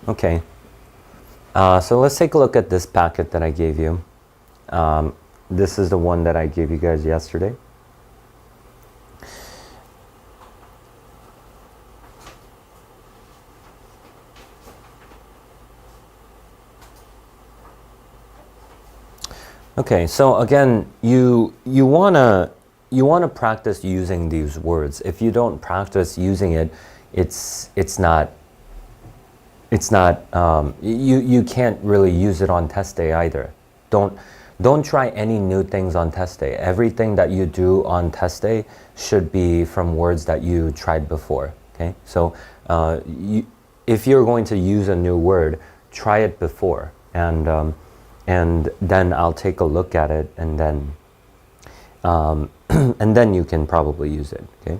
Okay, so let's take a look at this packet that I gave you. This is the one that I gave you guys yesterday. Okay, so again, you wanna practice using these words. If you don't practice using it, it's not you can't really use it on test day either. Don't try any new things on test day. Everything that you do on test day should be from words that you tried before. Okay, so if you're going to use a new word, try it before, and then I'll take a look at it, and then and then you can probably use it. Okay,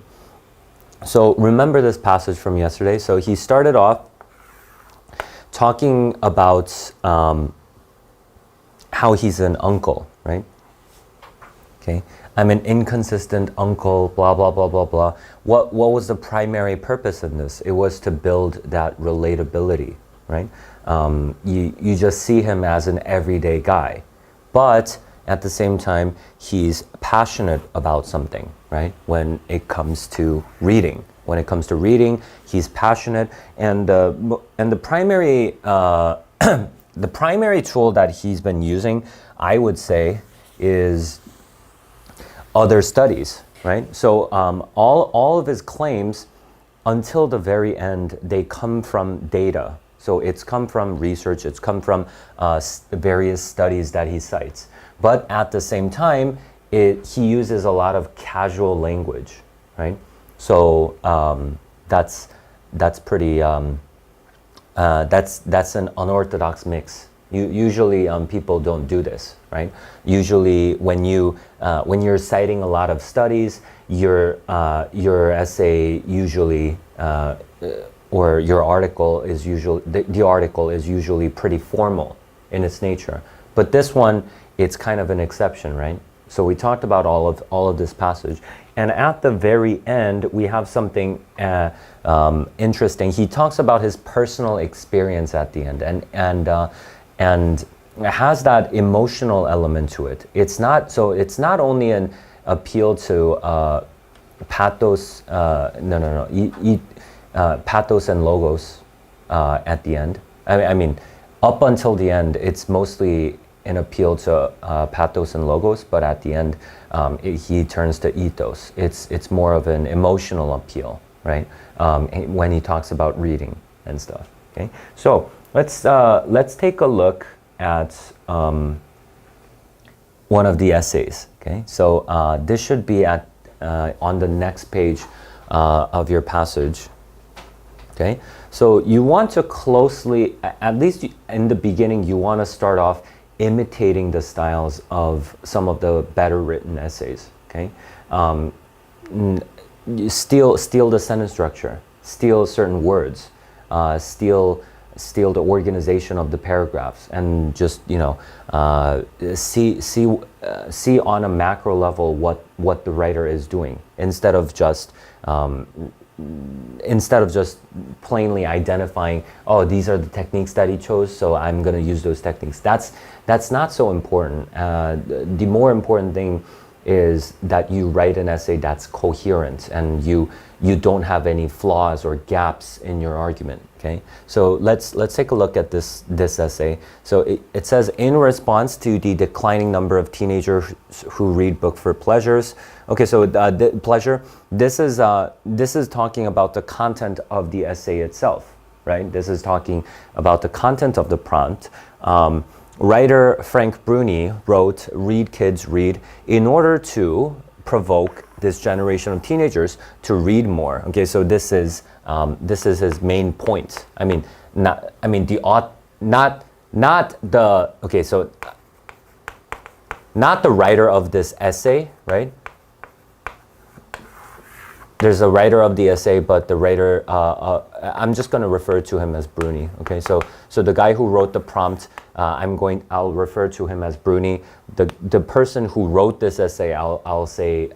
so remember this passage from yesterday. So he started off talking about how he's an uncle, right? Okay, I'm an inconsistent uncle, blah, blah, blah, blah, blah. What was the primary purpose in this? It was to build that relatability, right? You just see him as an everyday guy, but at the same time, he's passionate about something, right? When it comes to reading. When it comes to reading, he's passionate, and the primary the primary tool that he's been using, I would say, is other studies, right? So all of his claims, until the very end, they come from data. So it's come from research, it's come from various studies that he cites. But at the same time, he uses a lot of casual language, right? So that's pretty that's an unorthodox mix. Usually people don't do this, right? Usually when you're citing a lot of studies, your essay usually or your article is usually the article is usually pretty formal in its nature. But this one, it's kind of an exception, right? So we talked about all of this passage, and at the very end we have something interesting. He talks about his personal experience at the end, and it has that emotional element to it. It's not only an appeal to pathos. Pathos and logos at the end. I mean, up until the end, it's mostly an appeal to pathos and logos, but at the end, he turns to ethos. It's more of an emotional appeal, right? When he talks about reading and stuff. Okay, so let's take a look at one of the essays. Okay, so this should be at on the next page of your passage. Okay, so you want to closely, at least in the beginning, you want to start off imitating the styles of some of the better written essays. Okay, steal the sentence structure, steal certain words, steal the organization of the paragraphs, and just see on a macro level what the writer is doing, instead of just plainly identifying, oh, these are the techniques that he chose, so I'm going to use those techniques. That's not so important. The more important thing is that you write an essay that's coherent, and you don't have any flaws or gaps in your argument. Okay, so let's take a look at this essay. So it says, in response to the declining number of teenagers who read books for pleasures. Okay, so the pleasure. This is talking about the content of the essay itself, right? This is talking about the content of the prompt. Writer Frank Bruni wrote, "Read, kids, read," in order to provoke this generation of teenagers to read more. Okay, so this is his main point. Not the writer of this essay, right? There's a writer of the essay, but the writer, I'm just going to refer to him as Bruni. Okay, so the guy who wrote the prompt, I'll refer to him as Bruni. The person who wrote this essay, I'll say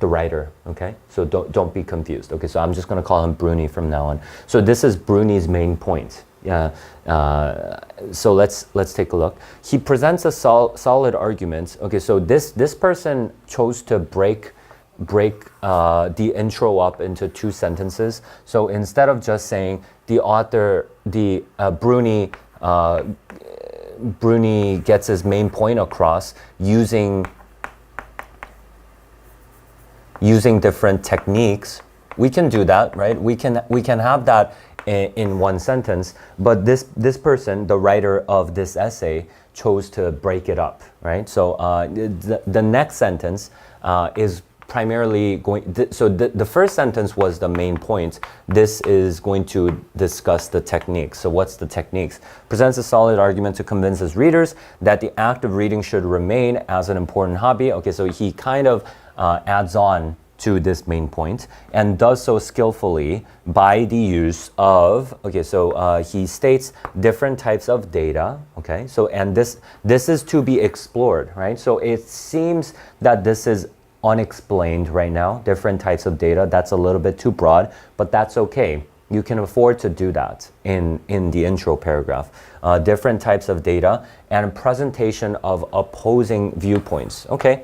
the writer, okay? So don't be confused. Okay, so I'm just gonna call him Bruni from now on. So this is Bruni's main point. So let's take a look. He presents a solid argument. Okay, so this person chose to break the intro up into 2 sentences. So instead of just saying the author, Bruni gets his main point across using different techniques, we can do that, right? We can have that in 1 sentence, but this person, the writer of this essay, chose to break it up, right? So the next sentence is primarily so the first sentence was the main point. This is going to discuss the techniques. So what's the techniques? Presents a solid argument to convince his readers that the act of reading should remain as an important hobby. Okay, so he kind of adds on to this main point and does so skillfully by the use of, okay, so he states different types of data, okay, so and this is to be explored, right? So it seems that this is unexplained right now, different types of data. That's a little bit too broad, but that's okay. You can afford to do that in the intro paragraph. Different types of data and presentation of opposing viewpoints. Okay.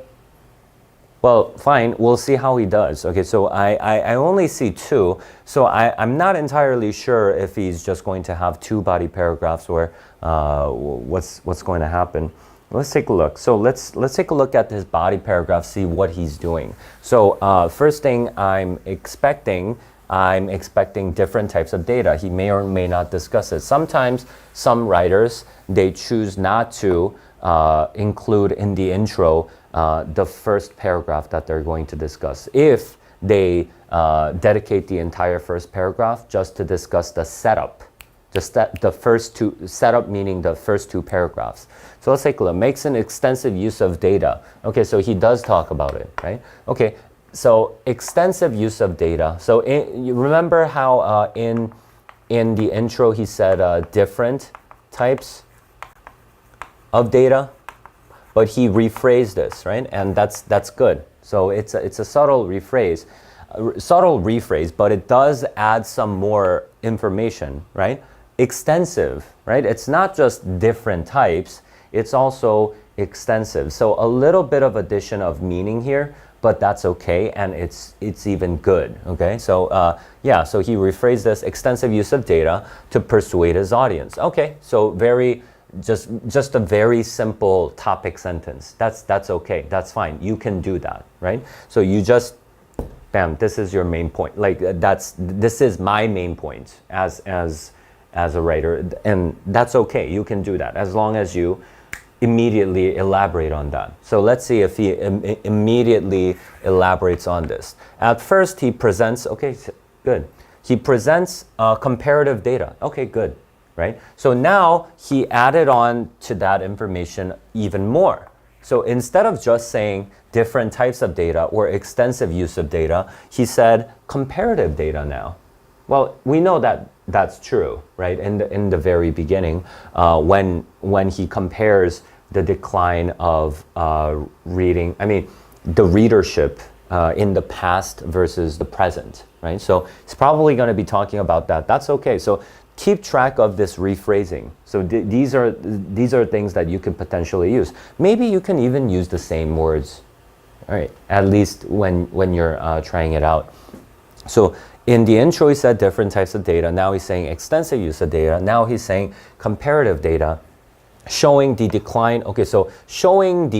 Well, fine. We'll see how he does. Okay, so I only see 2. So I'm not entirely sure if he's just going to have 2 body paragraphs or what's going to happen. Let's take a look. So let's take a look at his body paragraph, see what he's doing. So first thing I'm expecting different types of data. He may or may not discuss it. Sometimes some writers, they choose not to include in the intro the first paragraph that they're going to discuss. If they dedicate the entire first paragraph just to discuss the setup, just that the first 2, setup meaning the first 2 paragraphs. So let's take a look. Makes an extensive use of data. Okay, so he does talk about it, right? Okay, so extensive use of data. So you remember how in the intro he said different types of data, but he rephrased this, right? And that's good. So it's a subtle rephrase, but it does add some more information, right? Extensive, right? It's not just different types, it's also extensive. So a little bit of addition of meaning here, but that's okay, and it's even good, okay? So yeah, so he rephrased this extensive use of data to persuade his audience. Okay, so just a very simple topic sentence. That's okay, that's fine. You can do that, right? So you just, bam, this is your main point. Like this is my main point as a writer, and that's okay. You can do that as long as you immediately elaborate on that. So let's see if he immediately elaborates on this. At first he presents, okay, good. He presents comparative data. Okay, good, right? So now he added on to that information even more. So instead of just saying different types of data or extensive use of data, he said comparative data now. Well, we know that that's true, right? In the very beginning, when he compares the decline of reading, I mean, the readership in the past versus the present, right? So he's probably going to be talking about that. That's okay. So keep track of this rephrasing. So these are things that you could potentially use. Maybe you can even use the same words, all right? At least when you're trying it out. So in the intro, he said different types of data. Now he's saying extensive use of data. Now he's saying comparative data, showing the decline. Okay, so showing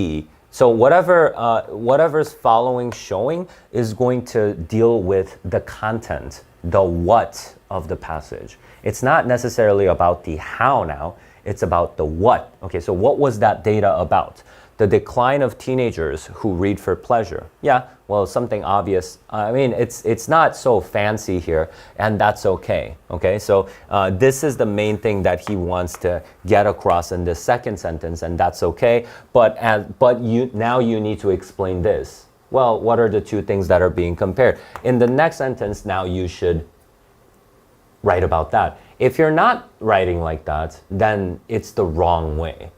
so whatever's following showing is going to deal with the content, the what of the passage. It's not necessarily about the how now, it's about the what. Okay, so what was that data about? The decline of teenagers who read for pleasure. Yeah, well, something obvious. I mean, it's not so fancy here, and that's okay. Okay, so this is the main thing that he wants to get across in this second sentence, and that's okay. But now you need to explain this. Well, what are the 2 things that are being compared? In the next sentence, now you should write about that. If you're not writing like that, then it's the wrong way.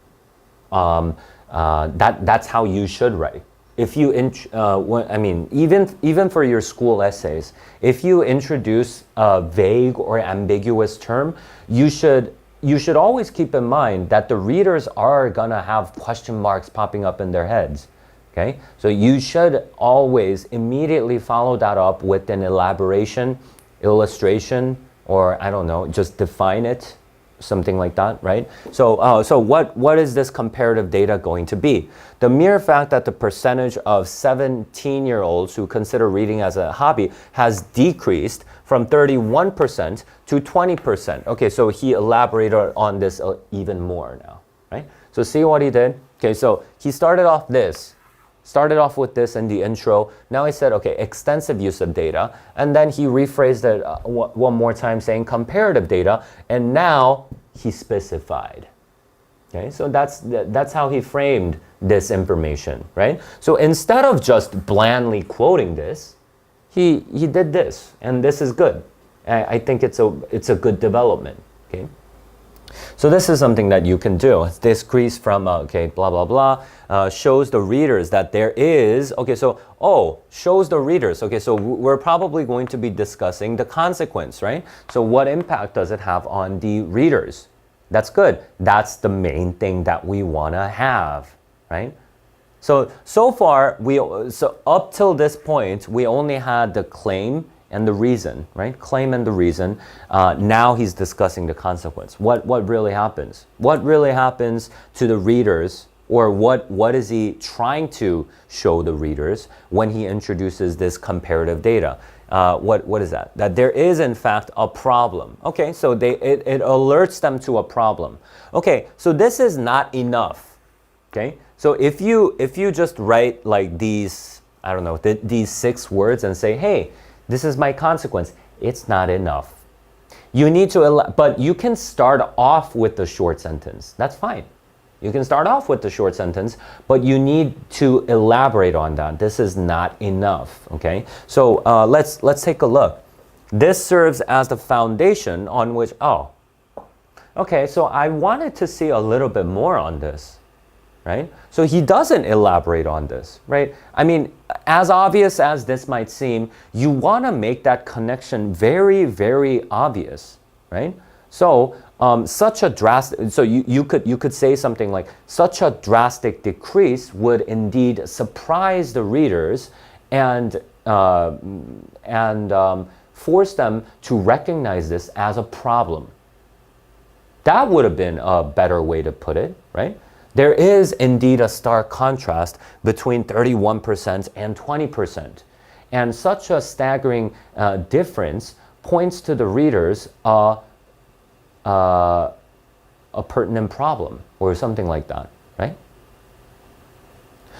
That's how you should write. if you, I mean, even for your school essays, if you introduce a vague or ambiguous term, you should always keep in mind that the readers are gonna have question marks popping up in their heads. Okay, so you should always immediately follow that up with an elaboration, illustration, or I don't know, just define it, something like that, right? So, so what is this comparative data going to be? The mere fact that the percentage of 17-year-olds who consider reading as a hobby has decreased from 31% to 20%. Okay, so he elaborated on this even more now, right? So see what he did? Okay, so he started off with this in the intro. Now he said, okay, extensive use of data. And then he rephrased it one more time saying comparative data. And now he specified. Okay, so that's how he framed this information, right? So instead of just blandly quoting this, he did this. And this is good. I think it's a good development, okay? So this is something that you can do. This decrease from, okay, blah, blah, blah, shows the readers that there is, okay, so, shows the readers. Okay, so we're probably going to be discussing the consequence, right? So what impact does it have on the readers? That's good. That's the main thing that we want to have, right? So far, so up till this point, we only had the claim and the reason, right? Claim and the reason. Now he's discussing the consequence. What really happens? What really happens to the readers, or what is he trying to show the readers when he introduces this comparative data? What is that? That there is in fact a problem. Okay, so it alerts them to a problem. Okay, so this is not enough. Okay, so if you just write like these, I don't know, these 6 words and say, hey, this is my consequence, it's not enough. You need to, but you can start off with the short sentence. That's fine. You can start off with the short sentence, but you need to elaborate on that. This is not enough, okay? So let's take a look. This serves as the foundation on which, okay, so I wanted to see a little bit more on this, right? So he doesn't elaborate on this, right? I mean, as obvious as this might seem, you want to make that connection very, very obvious, right? So such a drastic, so you could say something like, such a drastic decrease would indeed surprise the readers and force them to recognize this as a problem. That would have been a better way to put it, right? There is indeed a stark contrast between 31% and 20%. And such a staggering difference points to the readers a pertinent problem or something like that, right?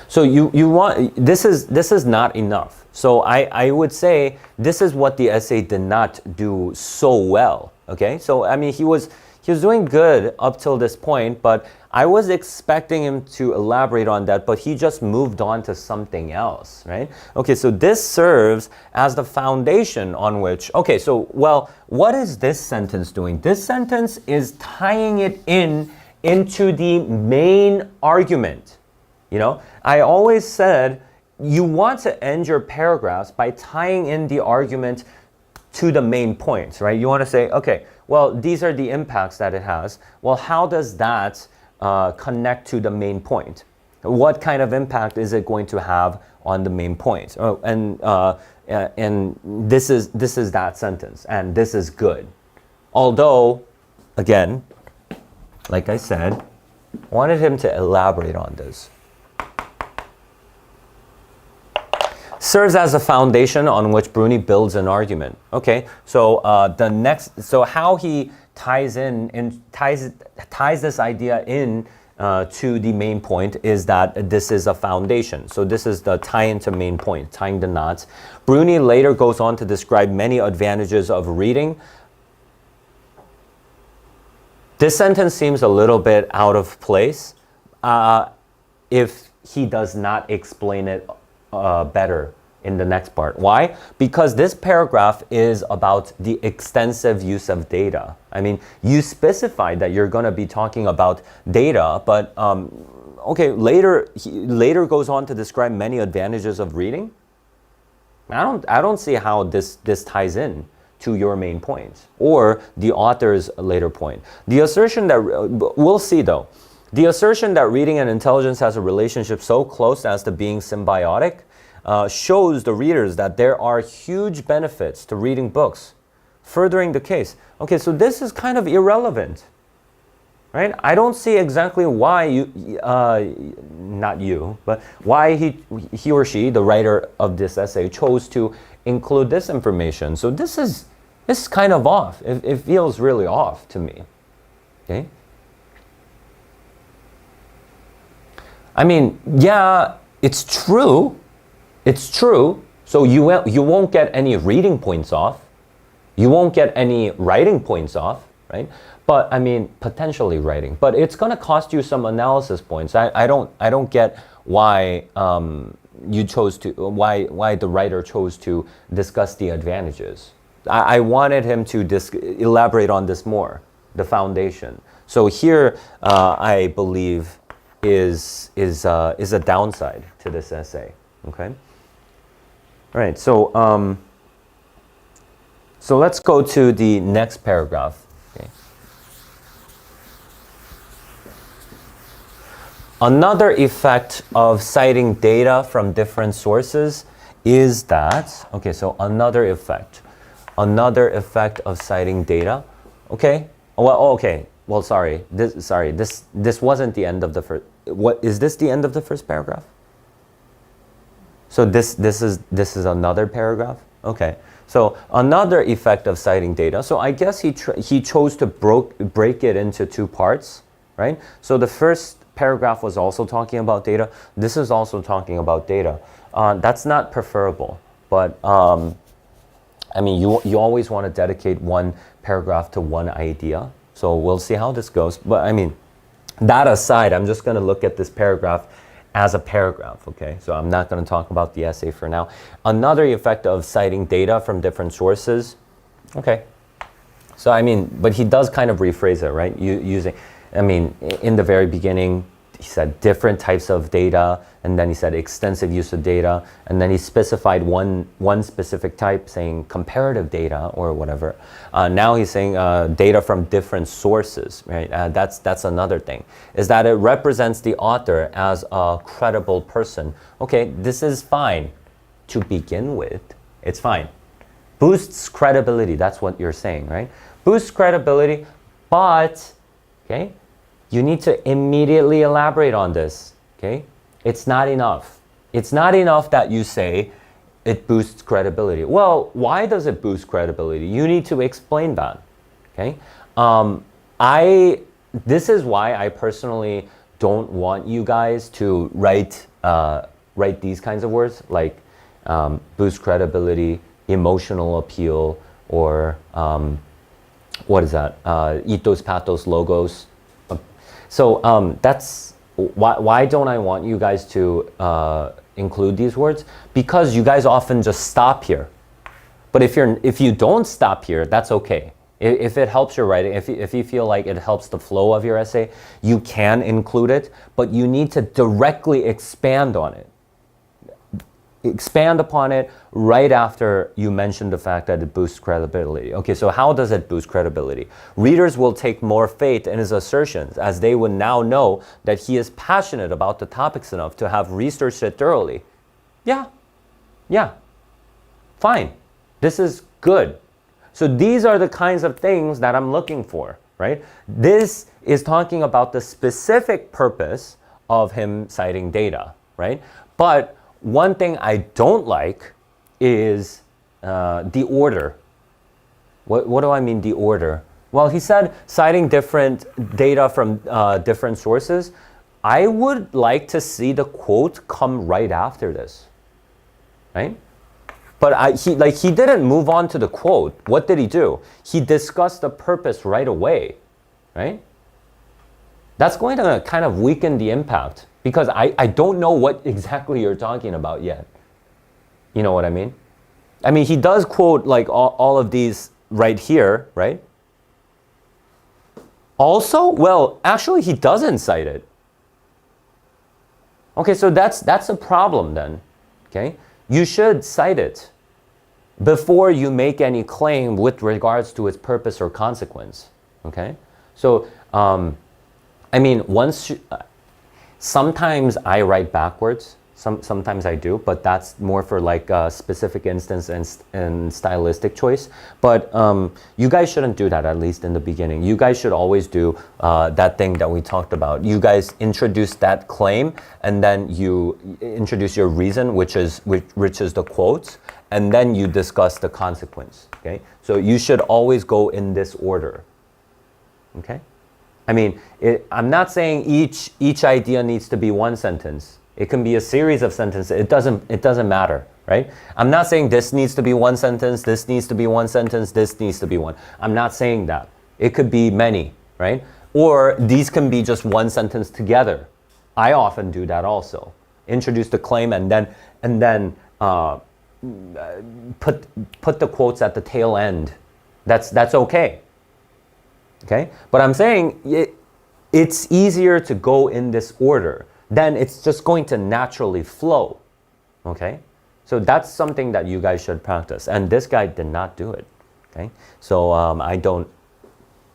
So you want, this is not enough. So I would say this is what the essay did not do so well, okay? So I mean, he was doing good up till this point, but I was expecting him to elaborate on that, but he just moved on to something else, right? Okay, so this serves as the foundation on which, okay, so, well, what is this sentence doing? This sentence is tying it into the main argument. You know, I always said you want to end your paragraphs by tying in the argument to the main points, right? You want to say, okay, well, these are the impacts that it has. Well, how does that connect to the main point? What kind of impact is it going to have on the main point? And this is that sentence, and this is good. Although, again, like I said, I wanted him to elaborate on this. Serves as a foundation on which Bruni builds an argument. Okay, so so how he ties this idea in to the main point is that this is a foundation. So this is the tie into main point, tying the knots. Bruni later goes on to describe many advantages of reading. This sentence seems a little bit out of place if he does not explain it better in the next part. Why? Because this paragraph is about the extensive use of data. I mean, you specified that you're going to be talking about data, but okay, later he later goes on to describe many advantages of reading. I don't see how this ties in to your main point or the author's later point. The assertion that we'll see though. The assertion that reading and intelligence has a relationship so close as to being symbiotic shows the readers that there are huge benefits to reading books, furthering the case. Okay, so this is kind of irrelevant, right? I don't see exactly why not you, but why he or she, the writer of this essay, chose to include this information. So this is kind of off. It feels really off to me. Okay. I mean, yeah, it's true. It's true. So you won't get any reading points off. You won't get any writing points off, right? But I mean, potentially writing. But it's going to cost you some analysis points. I don't get why you chose to why the writer chose to discuss the advantages. I wanted him to elaborate on this more, the foundation. So here, I believe, is a downside to this essay. Okay. All right. So so let's go to the next paragraph. Okay. Another effect of citing data from different sources is that, okay, so another effect of citing data, okay? Well, okay, well, sorry, this wasn't the end of the first, what, is this the end of the first paragraph? So this is another paragraph? Okay, so another effect of citing data. So I guess he chose to break it into two parts, right? So the first paragraph was also talking about data. This is also talking about data. That's not preferable, but I mean, you always want to dedicate one paragraph to one idea. So we'll see how this goes. But I mean, that aside, I'm just going to look at this paragraph as a paragraph, okay? So I'm not going to talk about the essay for now. Another effect of citing data from different sources, okay? So I mean, but he does kind of rephrase it, right? Using, I mean, in the very beginning, he said different types of data, and then he said extensive use of data, and then he specified one specific type, saying comparative data or whatever. Now he's saying data from different sources, right? That's another thing, is that it represents the author as a credible person. Okay, this is fine to begin with. It's fine. Boosts credibility, that's what you're saying, right? Boosts credibility, but, okay, you need to immediately elaborate on this, okay? It's not enough. It's not enough that you say it boosts credibility. Well, why does it boost credibility? You need to explain that, okay? This is why I personally don't want you guys to write these kinds of words, like boost credibility, emotional appeal, or what is that? Ethos, pathos, logos. So that's why don't I want you guys to include these words? Because you guys often just stop here. But if you don't stop here, that's okay. If it helps your writing, if you feel like it helps the flow of your essay, you can include it, but you need to directly expand on it. Expand upon it right after you mention the fact that it boosts credibility. Okay, so how does it boost credibility? Readers will take more faith in his assertions, as they would now know that he is passionate about the topics enough to have researched it thoroughly. Yeah, fine. This is good. So these are the kinds of things that I'm looking for, right? This is talking about the specific purpose of him citing data, right? But one thing I don't like is the order. What do I mean, the order? Well, he said citing different data from different sources. I would like to see the quote come right after this, right? But he didn't move on to the quote. What did he do? He discussed the purpose right away, right? That's going to kind of weaken the impact, because I don't know what exactly you're talking about yet. You know what I mean? I mean, he does quote like all of these right here, right? Also, well, actually he doesn't cite it. Okay, so that's a problem then. Okay, you should cite it before you make any claim with regards to its purpose or consequence. Okay, so I mean, sometimes I write backwards. Sometimes I do, but that's more for like a specific instance and stylistic choice. But you guys shouldn't do that, at least in the beginning. You guys should always do that thing that we talked about. You guys introduce that claim, and then you introduce your reason, which is the quotes, and then you discuss the consequence. Okay, so you should always go in this order. Okay, I mean, I'm not saying each idea needs to be one sentence. It can be a series of sentences. It doesn't matter, right? I'm not saying this needs to be one sentence, this needs to be one sentence, this needs to be one. I'm not saying that. It could be many, right? Or these can be just one sentence together. I often do that also. Introduce the claim and then put the quotes at the tail end. That's okay. Okay? But I'm saying it's easier to go in this order. Then it's just going to naturally flow. Okay? So that's something that you guys should practice. And this guy did not do it. Okay? So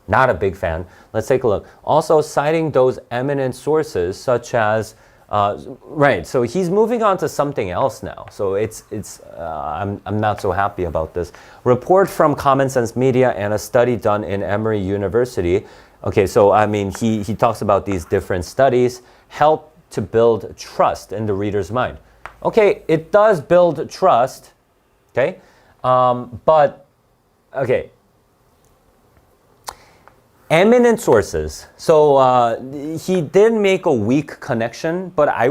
not a big fan. Let's take a look. Also, citing those eminent sources such as, right, so he's moving on to something else now. So I'm not so happy about this. Report from Common Sense Media and a study done in Emory University. Okay, so I mean, he talks about these different studies help to build trust in the reader's mind. Okay, it does build trust, okay? But, okay. Eminent sources. So he did make a weak connection, but I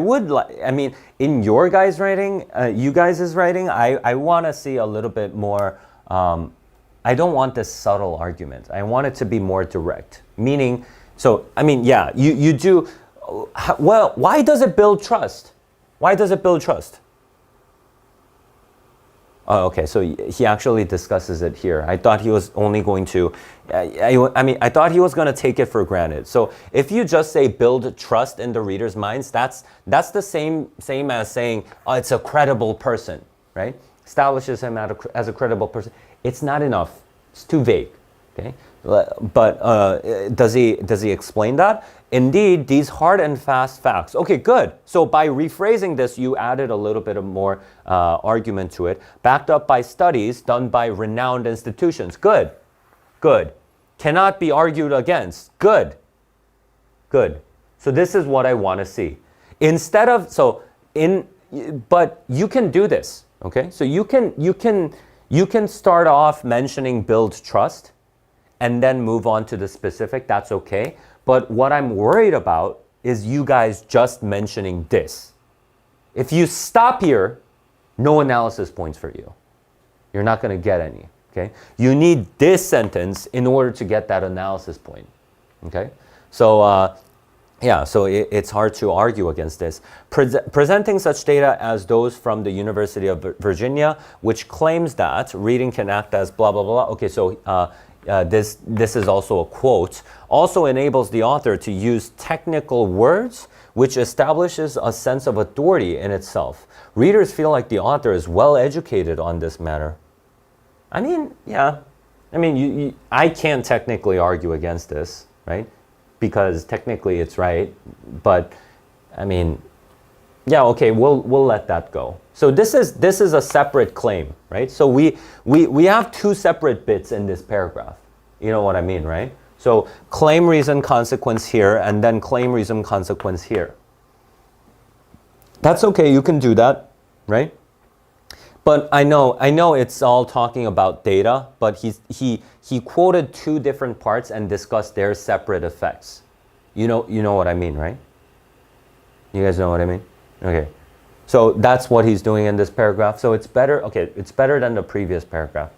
mean, in your guys' writing, you guys' writing, I want to see a little bit more, I don't want this subtle argument. I want it to be more direct. Meaning, so, I mean, yeah, you do. Well, why does it build trust? Why does it build trust? Oh, okay, so he actually discusses it here. I thought he was only going to, I thought he was going to take it for granted. So if you just say build trust in the reader's minds, that's the same as saying, oh, it's a credible person, right? Establishes him as a credible person. It's not enough. It's too vague, okay? But does he explain that? Indeed, these hard and fast facts. Okay, good. So by rephrasing this, you added a little bit of more argument to it. Backed up by studies done by renowned institutions. Good. Good. Cannot be argued against. Good. Good. So this is what I want to see. Instead of, but you can do this, okay? So you can start off mentioning build trust and then move on to the specific. That's okay. But what I'm worried about is you guys just mentioning this. If you stop here, no analysis points for you. You're not going to get any, okay? You need this sentence in order to get that analysis point, okay? So, yeah, so it's hard to argue against this. Presenting such data as those from the University of Virginia, which claims that reading can act as blah, blah, blah. Okay, so this is also a quote, also enables the author to use technical words, which establishes a sense of authority in itself. Readers feel like the author is well educated on this matter. I mean, yeah. I mean, I can't technically argue against this, right? Because technically it's right. But, I mean, yeah, okay, we'll let that go. So this is a separate claim, right? So we have two separate bits in this paragraph. You know what I mean, right? So claim, reason, consequence here, and then claim, reason, consequence here. That's okay, you can do that, right? But I know it's all talking about data, but he quoted two different parts and discussed their separate effects. You know what I mean, right? You guys know what I mean? Okay. So that's what he's doing in this paragraph. So it's better. Okay, it's better than the previous paragraph.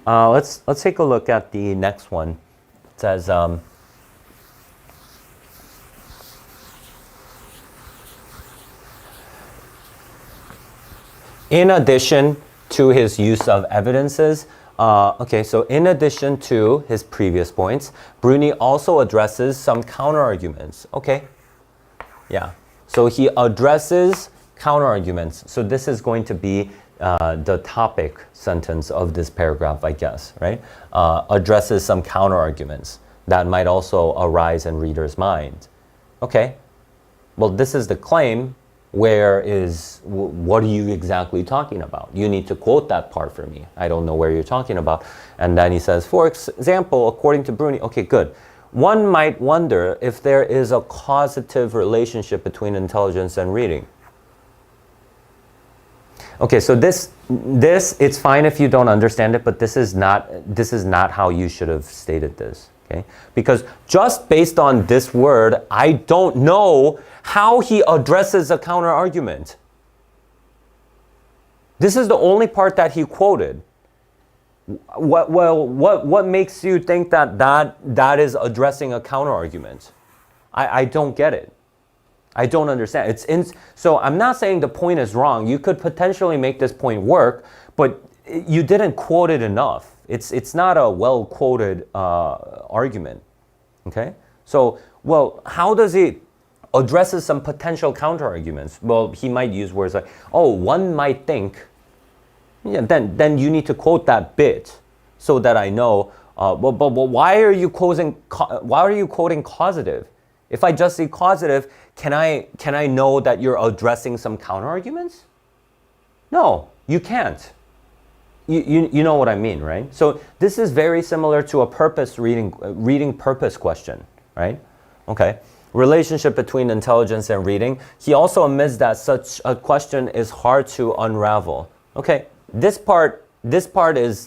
Let's take a look at the next one. It says, in addition to his use of evidences, okay, so in addition to his previous points, Bruni also addresses some counterarguments. Okay, yeah. So he addresses counterarguments. So this is going to be the topic sentence of this paragraph, I guess, right? Addresses some counterarguments that might also arise in reader's mind. Okay, well, this is the claim. What are you exactly talking about? You need to quote that part for me. I don't know where you're talking about. And then he says, for example, according to Bruni, okay, good. One might wonder if there is a causative relationship between intelligence and reading. Okay, so this it's fine if you don't understand it, but this is not how you should have stated this. Okay? Because just based on this word, I don't know how he addresses a counter argument. This is the only part that he quoted. What makes you think that is addressing a counter argument? I don't get it. I don't understand. So I'm not saying the point is wrong. You could potentially make this point work, but you didn't quote it enough. It's not a well-quoted argument. Okay? So, well, how does he addresses some potential counter-arguments? Well, he might use words like, oh, one might think. Yeah, then you need to quote that bit so that I know. But why are you quoting causative? If I just say causative, can I know that you're addressing some counter-arguments? No, you can't. You know what I mean, right? So this is very similar to a purpose reading purpose question, right? Okay. Relationship between intelligence and reading. He also admits that such a question is hard to unravel. Okay. This quote is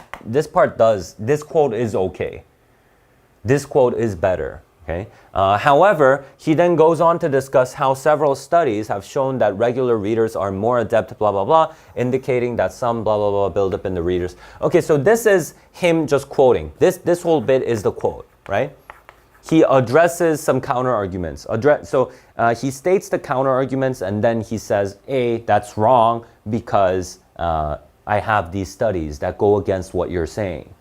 okay. This quote is better. Okay. However, he then goes on to discuss how several studies have shown that regular readers are more adept, blah, blah, blah, indicating that some blah, blah, blah build up in the readers. Okay, so this is him just quoting. This whole bit is the quote, right? He addresses some counter-arguments. So he states the counter-arguments and then he says, A, that's wrong because I have these studies that go against what you're saying.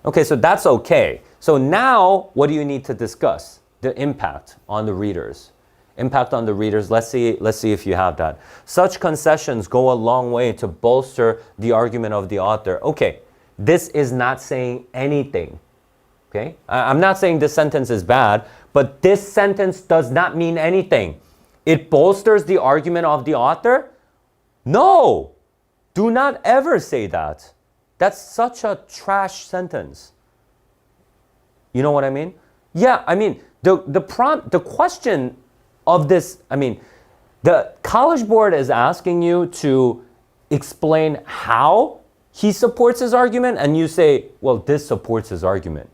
Okay, so that's okay. So now, what do you need to discuss? The impact on the readers. Impact on the readers, let's see if you have that. Such concessions go a long way to bolster the argument of the author. Okay, this is not saying anything. Okay, I'm not saying this sentence is bad, but this sentence does not mean anything. It bolsters the argument of the author? No, do not ever say that. That's such a trash sentence. You know what I mean? Yeah, I mean, the question of this, I mean, the College Board is asking you to explain how he supports his argument, and you say, well, this supports his argument.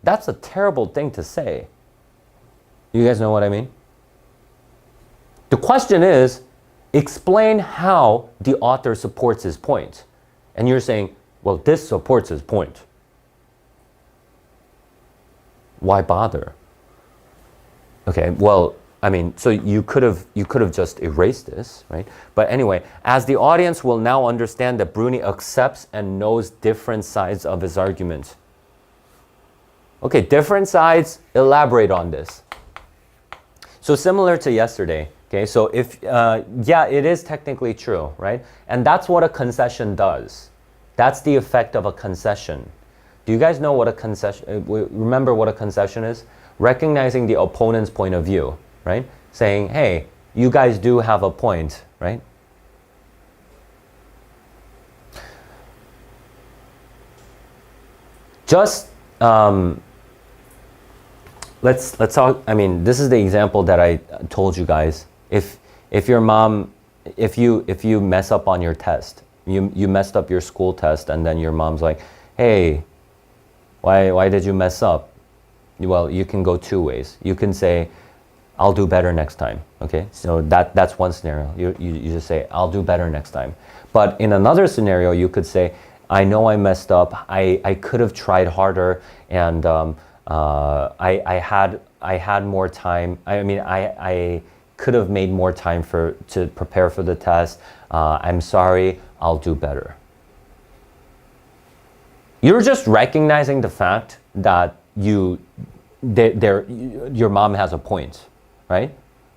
That's a terrible thing to say. You guys know what I mean? The question is, explain how the author supports his point. And you're saying, well, this supports his point. Why bother? Okay, well, I mean, so you could have just erased this, right? But anyway, as the audience will now understand that Bruni accepts and knows different sides of his argument. Okay, different sides, elaborate on this. So similar to yesterday, okay, so if, yeah, it is technically true, right? And that's what a concession does. That's the effect of a concession. Do you guys know what a concession, remember what a concession is? Recognizing the opponent's point of view, right? Saying, hey, you guys do have a point, right? Just, let's talk, I mean, this is the example that I told you guys. If your mom, if you mess up on your test, you messed up your school test and then your mom's like, hey, why did you mess up? Well, you can go two ways. You can say, I'll do better next time, okay? So that's one scenario. You just say, I'll do better next time. But in another scenario, you could say, I know I messed up. I could have tried harder and I had more time. I mean, I could have made more time to prepare for the test. I'm sorry, I'll do better. You're just recognizing the fact that your mom has a point, right?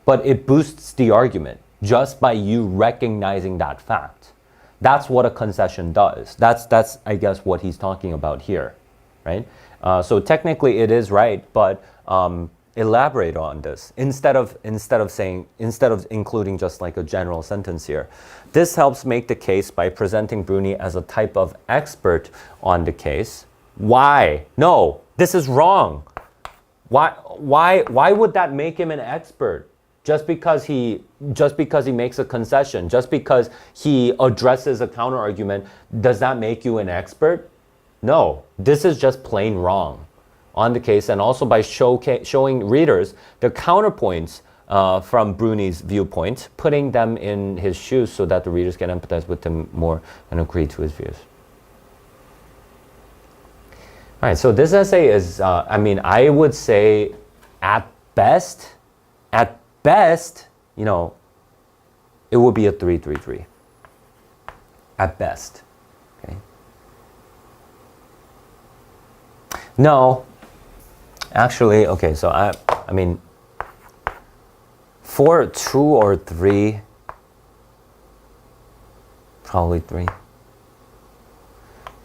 but it boosts the argument just by you recognizing that fact. That's what a concession does. That's I guess what he's talking about here, right? So technically it is right, but elaborate on this instead of including just like a general sentence here. This helps make the case by presenting Bruni as a type of expert on the case. Why? No, this is wrong. Why would that make him an expert? Just because he makes a concession, just because he addresses a counter argument, does that make you an expert? No, this is just plain wrong on the case, and also by showing readers the counterpoints from Bruni's viewpoint, putting them in his shoes so that the readers can empathize with him more and agree to his views. All right, so this essay is, I would say at best, you know, it would be a 3-3-3. At best, okay? No, actually, okay, so I mean, for 2 or 3, probably 3.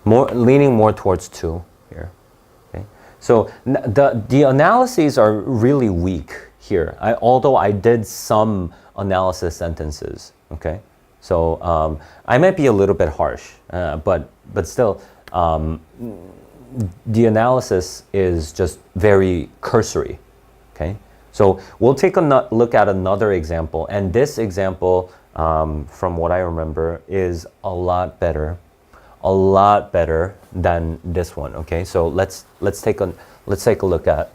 Leaning more towards 2 here, okay? So the analyses are really weak here, although I did some analysis sentences, okay? So I might be a little bit harsh, but still, the analysis is just very cursory, okay? So we'll take a look at another example, and this example, from what I remember, is a lot better than this one, okay? So let's take a look at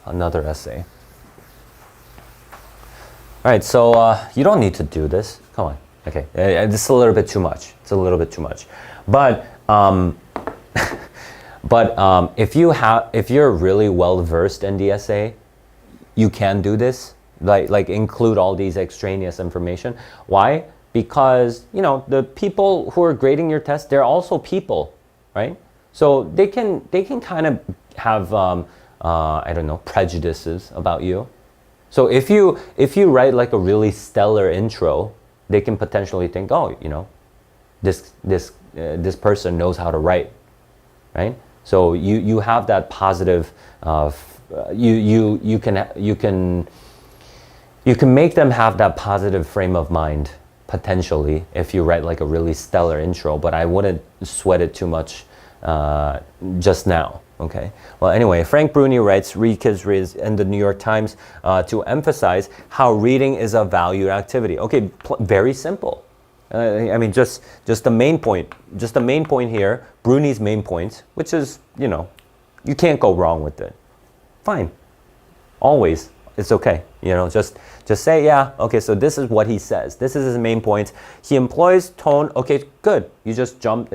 another essay. All right, so you don't need to do this. Come on, okay? This is a little bit too much. It's a little bit too much, but if you're really well versed in the essay, you can do this. Like include all these extraneous information. Why? Because you know the people who are grading your test, they're also people, right? So they can kind of have I don't know, prejudices about you. So if you write like a really stellar intro, they can potentially think, oh, you know, this person knows how to write, right? So you have that positive. You can make them have that positive frame of mind potentially if you write like a really stellar intro. But I wouldn't sweat it too much just now. Okay. Well, anyway, Frank Bruni writes, read kids read in the New York Times to emphasize how reading is a valued activity. Okay, very simple. I mean, just the main point. Just the main point here, Bruni's main point, which is, you know, you can't go wrong with it. Fine. Always. It's okay. You know, just say, yeah, okay, so this is what he says. This is his main point. He employs tone. Okay, good. You just jumped.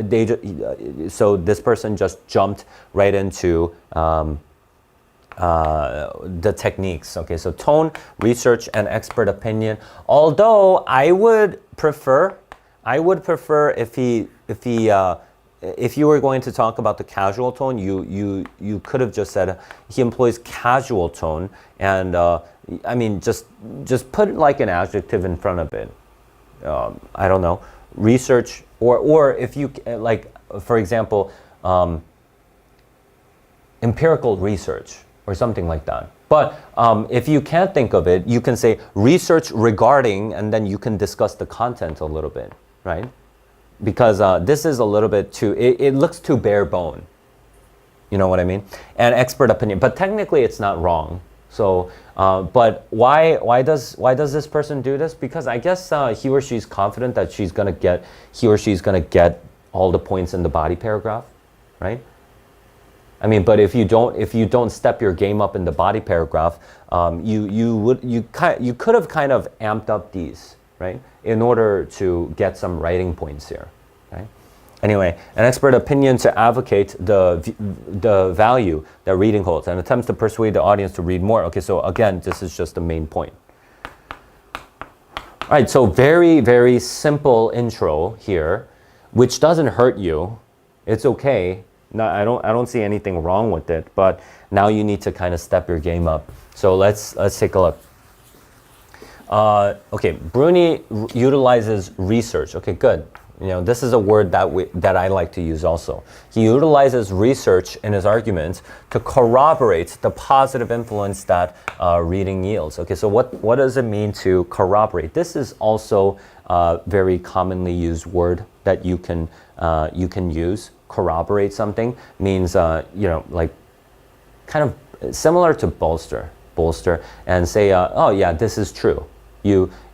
So this person just jumped right into the techniques. Okay, so tone, research, and expert opinion. Although I would prefer if you were going to talk about the casual tone, you could have just said he employs casual tone, and I mean just put like an adjective in front of it. I don't know, research, or if you like, for example, empirical research or something like that. But if you can't think of it, you can say research regarding, and then you can discuss the content a little bit, right? Because this is a little bit too, it looks too bare bone. You know what I mean? And expert opinion, but technically it's not wrong. So, but why does this person do this? Because I guess he or she's confident that he or she's gonna get all the points in the body paragraph, right? I mean, but if you don't step your game up in the body paragraph, you could have kind of amped up these, right, in order to get some writing points here, right? Anyway, an expert opinion to advocate the value that reading holds and attempts to persuade the audience to read more. Okay, so again, this is just the main point. All right, so very, very simple intro here, which doesn't hurt you. It's okay. No, I don't see anything wrong with it, but now you need to kind of step your game up. So let's take a look. Okay, Bruni utilizes research. Okay, good. This is a word that I like to use also. He utilizes research in his arguments to corroborate the positive influence that reading yields. Okay, so what does it mean to corroborate? This is also a very commonly used word that you can use. Corroborate something means like kind of similar to bolster and say, oh yeah, this is true.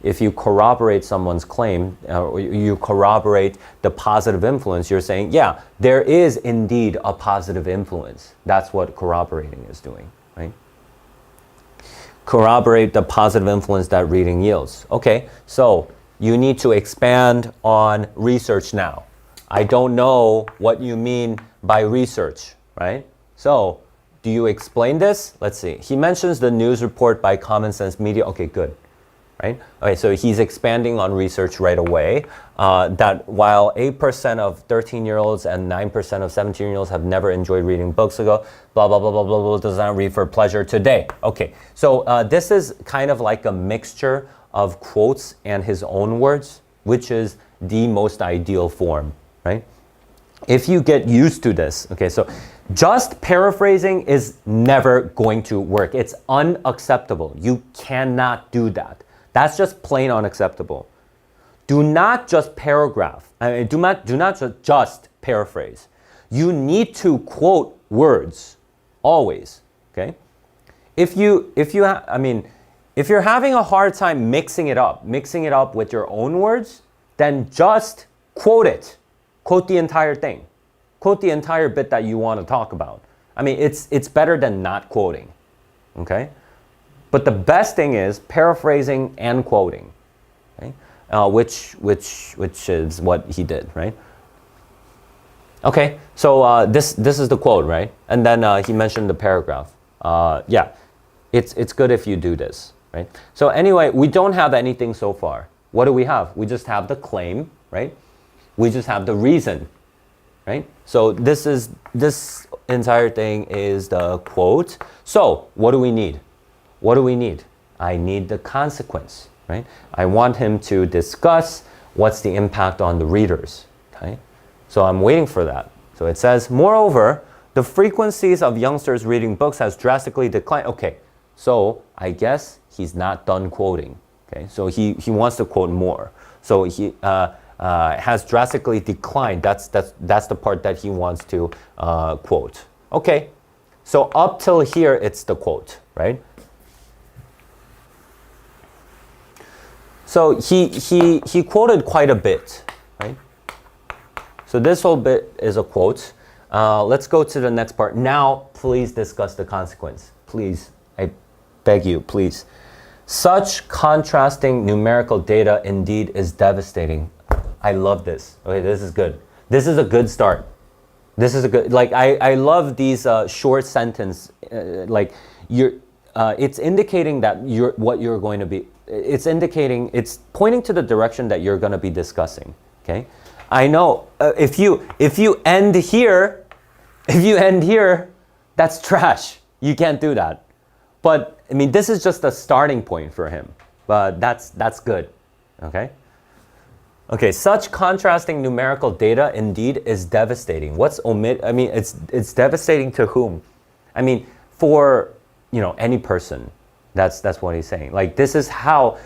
If you corroborate someone's claim, you corroborate the positive influence, you're saying, yeah, there is indeed a positive influence. That's what corroborating is doing, right? Corroborate the positive influence that reading yields. Okay, so you need to expand on research now. I don't know what you mean by research, right? So, do you explain this? Let's see. He mentions the news report by Common Sense Media. Okay, good. Right? Okay, so he's expanding on research right away, that while 8% of 13-year-olds and 9% of 17-year-olds have never enjoyed reading books ago, blah, blah, blah, blah, blah, blah, does not read for pleasure today. Okay, so this is kind of like a mixture of quotes and his own words, which is the most ideal form, right? If you get used to this, okay, so just paraphrasing is never going to work. It's unacceptable. You cannot do that. That's just plain unacceptable. Do not just paragraph. Do not just paraphrase. You need to quote words always. Okay. If you're having a hard time mixing it up with your own words, then just quote it. Quote the entire thing. Quote the entire bit that you want to talk about. I mean, it's better than not quoting. Okay. But the best thing is paraphrasing and quoting, okay? Which is what he did, right? Okay, so this is the quote, right? And then he mentioned the paragraph. Yeah, it's good if you do this, right? So anyway, we don't have anything so far. What do we have? We just have the claim, right? We just have the reason, right? So this entire thing is the quote. So what do we need? What do we need? I need the consequence, right? I want him to discuss what's the impact on the readers, okay? So I'm waiting for that. So it says, moreover, the frequencies of youngsters reading books has drastically declined. Okay, so I guess he's not done quoting, okay? So he wants to quote more. So he has drastically declined. That's the part that he wants to quote. Okay, so up till here, it's the quote, right? So he quoted quite a bit, right? So this whole bit is a quote. Let's go to the next part. Now, please discuss the consequence. Please, I beg you, please. Such contrasting numerical data indeed is devastating. I love this. Okay, this is good. This is a good start. This is a good, like, I love these short sentence, it's indicating that what you're going to be, it's pointing to the direction that you're going to be discussing, okay? I know if you end here, that's trash. You can't do that. But I mean, this is just a starting point for him. But that's good, okay? Okay, such contrasting numerical data indeed is devastating. What's omit? I mean, it's devastating to whom? I mean, for any person. That's what he's saying. Like this is how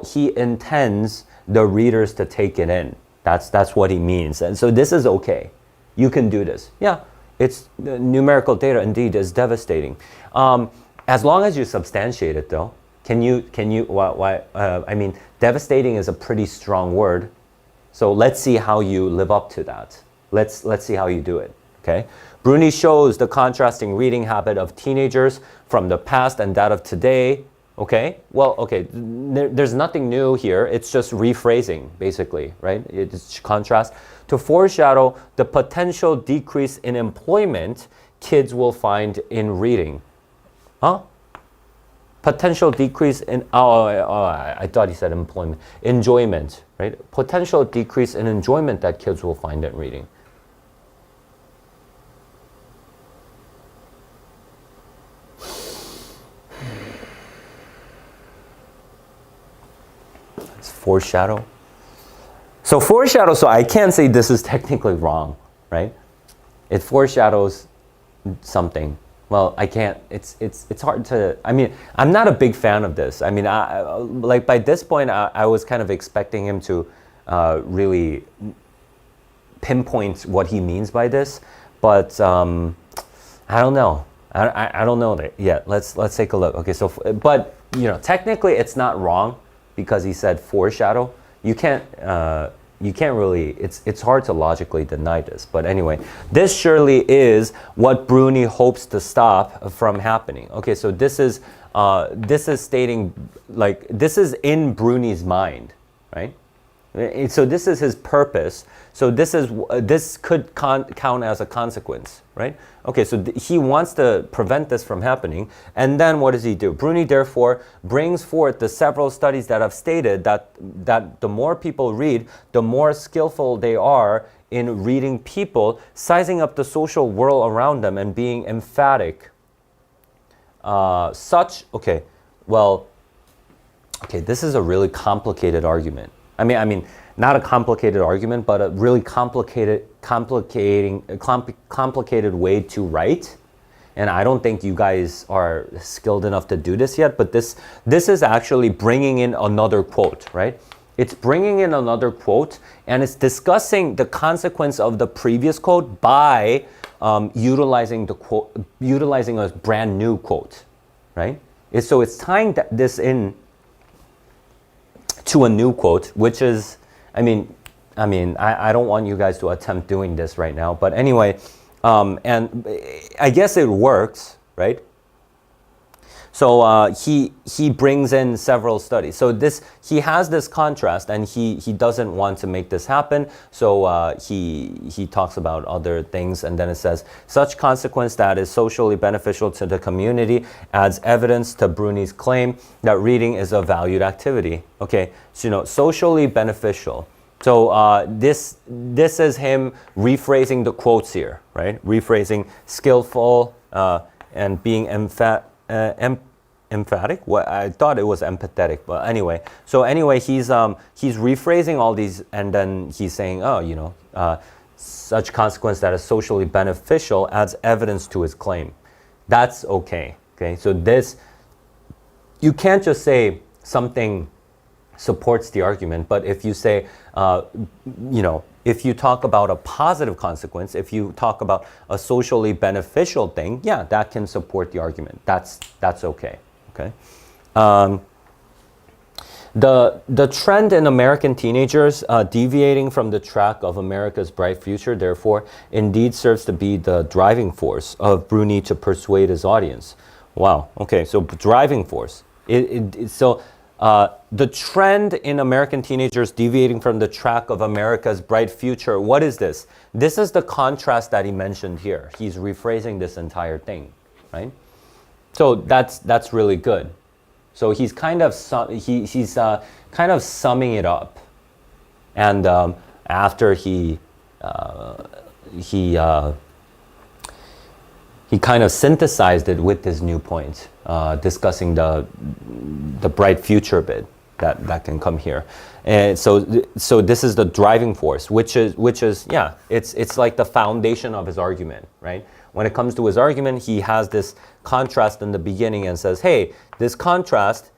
he intends the readers to take it in. That's what he means. And so this is okay. You can do this. Yeah, it's numerical data indeed is devastating. As long as you substantiate it, though. Can you? I mean, devastating is a pretty strong word. So let's see how you live up to that. Let's see how you do it. Okay. Bruni shows the contrasting reading habit of teenagers from the past and that of today. Okay. Well, okay. There's nothing new here. It's just rephrasing, basically, right? It's contrast to foreshadow the potential decrease in employment kids will find in reading. Huh? Potential decrease in, I thought he said employment. Enjoyment, right? Potential decrease in enjoyment that kids will find in reading. It's foreshadow. So foreshadow, so I can't say this is technically wrong, right? It foreshadows something. Well, I can't, it's hard to, I mean, I'm not a big fan of this. I mean, like by this point, I was kind of expecting him to really pinpoint what he means by this, but I don't know. I don't know that yet. Let's take a look. Okay, so, but, you know, technically it's not wrong because he said foreshadow. You can't really, it's hard to logically deny this. But anyway, this surely is what Bruni hopes to stop from happening. Okay, so this is stating, like, this is in Bruni's mind, right? So this is his purpose. So this could count as a consequence, right? Okay, so he wants to prevent this from happening. And then what does he do? Bruni therefore brings forth the several studies that have stated that the more people read, the more skillful they are in reading people, sizing up the social world around them and being emphatic. Okay, this is a really complicated argument. I mean, not a complicated argument, but a really complicated way to write. And I don't think you guys are skilled enough to do this yet, but this is actually bringing in another quote, right? It's bringing in another quote, and it's discussing the consequence of the previous quote by utilizing a brand new quote, right? So it's tying this in to a new quote, which is, I don't want you guys to attempt doing this right now, but anyway, and I guess it works, right? So he brings in several studies. So he has this contrast, and he doesn't want to make this happen. So he talks about other things, and then it says such consequence that is socially beneficial to the community adds evidence to Bruni's claim that reading is a valued activity. Okay, so socially beneficial. So this is him rephrasing the quotes here, right? Rephrasing skillful and being emphatic. What I thought it was empathetic, but anyway. So anyway, he's rephrasing all these, and then he's saying, such consequence that is socially beneficial adds evidence to his claim. That's okay. Okay. So you can't just say something supports the argument, but if you say, if you talk about a positive consequence, if you talk about a socially beneficial thing, yeah, that can support the argument. That's okay. Okay. The trend in American teenagers deviating from the track of America's bright future, therefore, indeed serves to be the driving force of Bruni to persuade his audience. Wow. Okay. So driving force. The trend in American teenagers deviating from the track of America's bright future, what is this? This is the contrast that he mentioned here. He's rephrasing this entire thing, right? So that's really good. So he's kind of kind of summing it up, and after he kind of synthesized it with this new point, discussing the bright future bit that can come here. And so this is the driving force, which is yeah, it's like the foundation of his argument, right? When it comes to his argument, he has this contrast in the beginning and says, hey, this contrast,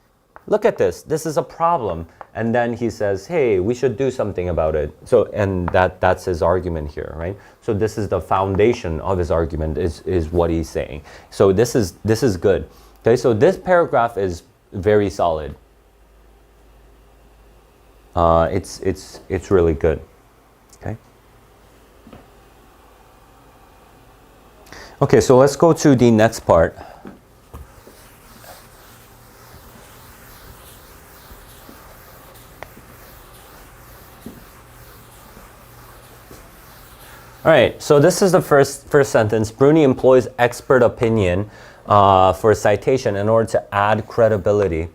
look at this is a problem. And then he says, hey, we should do something about it. So, and that's his argument here, right? So this is the foundation of his argument is what he's saying. So this is good. Okay, so this paragraph is very solid. It's really good. Okay. Okay, so let's go to the next part. All right, so this is the first sentence. Bruni employs expert opinion for citation in order to add credibility.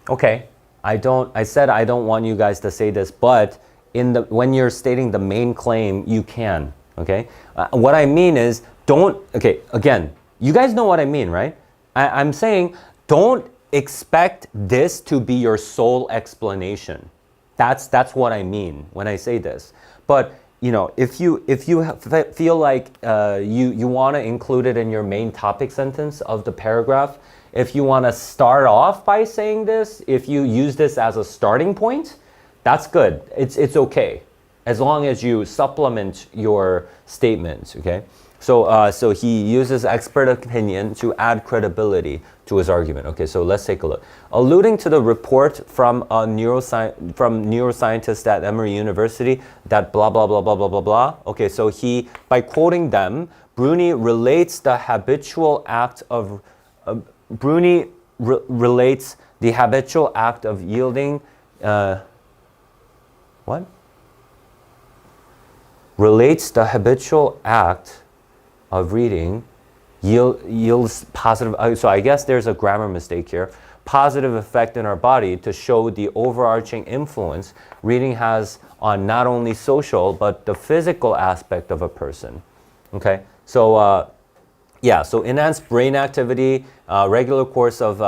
Okay, I said I don't want you guys to say this, but when you're stating the main claim, you can. Okay, what I mean is again, you guys know what I mean, right? I'm saying don't expect this to be your sole explanation. That's what I mean when I say this. But if you feel like you want to include it in your main topic sentence of the paragraph, if you want to start off by saying this, if you use this as a starting point, that's good. It's okay, as long as you supplement your statements. Okay. So he uses expert opinion to add credibility to his argument. Okay, so let's take a look. Alluding to the report from neuroscientists at Emory University that blah, blah, blah, blah, blah, blah, blah. Okay, so by quoting them, Bruni relates the habitual act of, relates the habitual act of yielding, what? Relates the habitual act of reading yields positive, so I guess there's a grammar mistake here, positive effect in our body to show the overarching influence reading has on not only social but the physical aspect of a person. Okay, so so enhanced brain activity, regular course of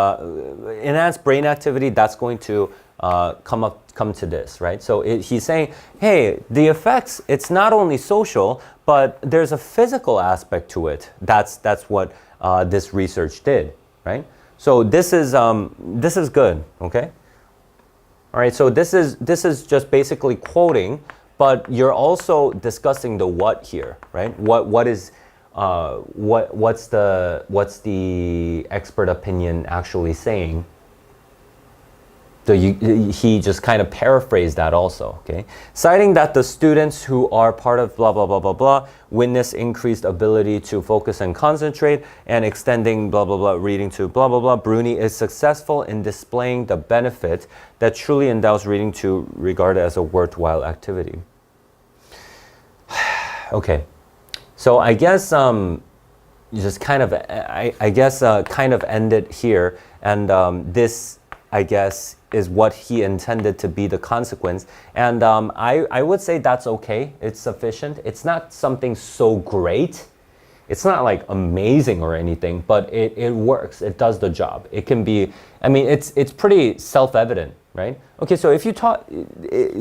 enhanced brain activity, that's going to come to this, right? So he's saying, hey, the effects, it's not only social, but there's a physical aspect to it. That's what this research did, right? So this is good, okay? All right, so this is just basically quoting, but you're also discussing the what here, right? What's the expert opinion actually saying? So he just kind of paraphrased that also, okay? Citing that the students who are part of blah, blah, blah, blah, blah, witness increased ability to focus and concentrate, and extending blah, blah, blah, reading to blah, blah, blah, Bruni is successful in displaying the benefit that truly endows reading to regard as a worthwhile activity. Okay, so I guess you just kind of, kind of end it here, and this, I guess, is what he intended to be the consequence. And I would say that's okay. It's sufficient. It's not something so great. It's not like amazing or anything, but it works. It does the job. It can be, I mean, it's pretty self-evident, right? Okay, so if you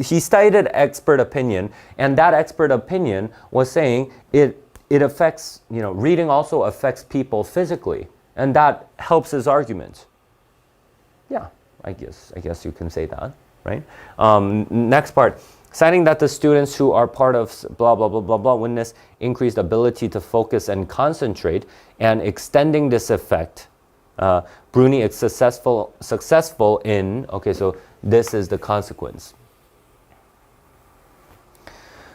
he cited expert opinion, and that expert opinion was saying it affects, reading also affects people physically, and that helps his argument. Yeah, I guess you can say that, right? Next part, citing that the students who are part of blah, blah, blah, blah, blah, witness increased ability to focus and concentrate, and extending this effect, Bruni is successful in, okay, so this is the consequence.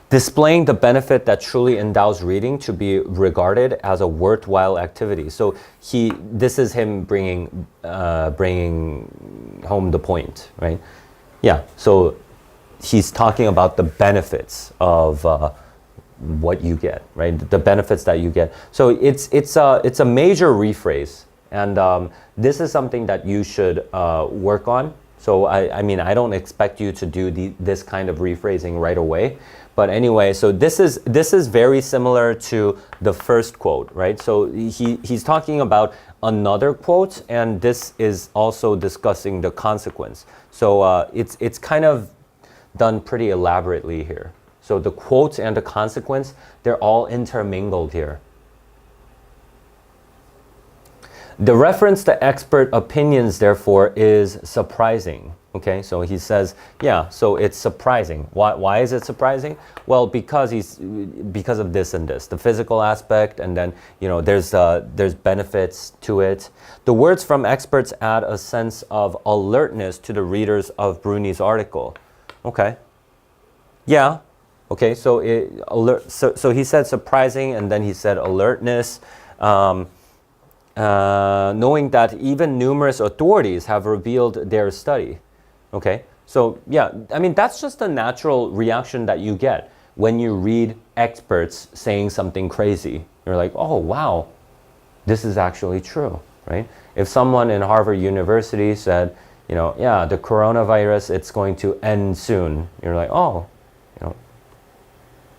Displaying the benefit that truly endows reading to be regarded as a worthwhile activity. So this is him bringing home the point, right? Yeah. So he's talking about the benefits of what you get, right? The benefits that you get. So it's a major rephrase, and this is something that you should work on. So I mean, I don't expect you to do this kind of rephrasing right away. But anyway, so this is very similar to the first quote, right? So he's talking about another quote, and this is also discussing the consequence. So it's kind of done pretty elaborately here. So the quote and the consequence, they're all intermingled here. The reference to expert opinions, therefore, is surprising. Okay, so he says, yeah, so it's surprising. Why is it surprising? Well, because of this and this, the physical aspect, and then there's benefits to it. The words from experts add a sense of alertness to the readers of Bruni's article. Okay, yeah, okay, so so he said surprising, and then he said alertness. Knowing that even numerous authorities have revealed their study. Okay, so yeah, I mean, that's just a natural reaction that you get when you read experts saying something crazy. You're like, oh, wow, this is actually true, right? If someone in Harvard University said, yeah, the coronavirus, it's going to end soon. You're like, oh,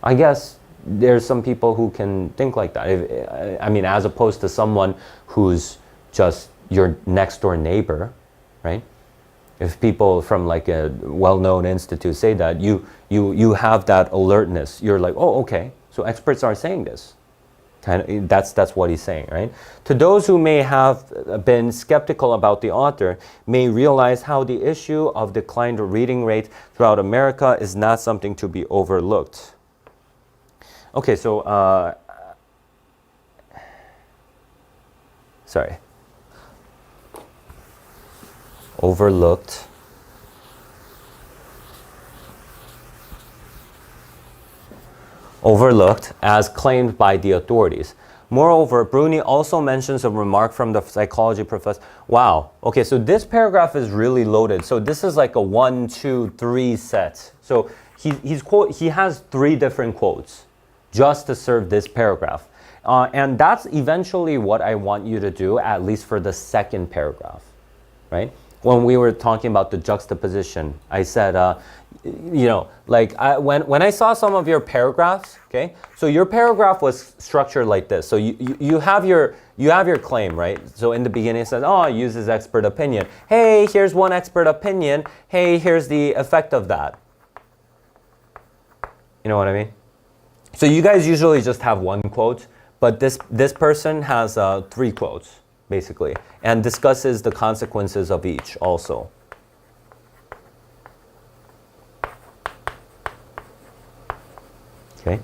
I guess there's some people who can think like that. I mean, as opposed to someone who's just your next door neighbor, right? If people from like a well-known institute say that, you have that alertness. You're like, oh, okay, so experts are saying this. Kind of, that's what he's saying, right? To those who may have been skeptical about the author, may realize how the issue of declined reading rate throughout America is not something to be overlooked. Okay, so sorry. Overlooked. Overlooked as claimed by the authorities. Moreover, Bruni also mentions a remark from the psychology professor. Wow. Okay, so this paragraph is really loaded. So this is like a 1, 2, 3 set. So he has 3 different quotes just to serve this paragraph. And that's eventually what I want you to do, at least for the second paragraph, right? When we were talking about the juxtaposition, I said, you know, like when I saw some of your paragraphs, okay, so your paragraph was structured like this. So you have your claim, right? So in the beginning it says, oh, it uses expert opinion. Hey, here's one expert opinion. Hey, here's the effect of that. You know what I mean? So you guys usually just have 1 quote, but this person has 3 quotes, basically, and discusses the consequences of each also. Okay,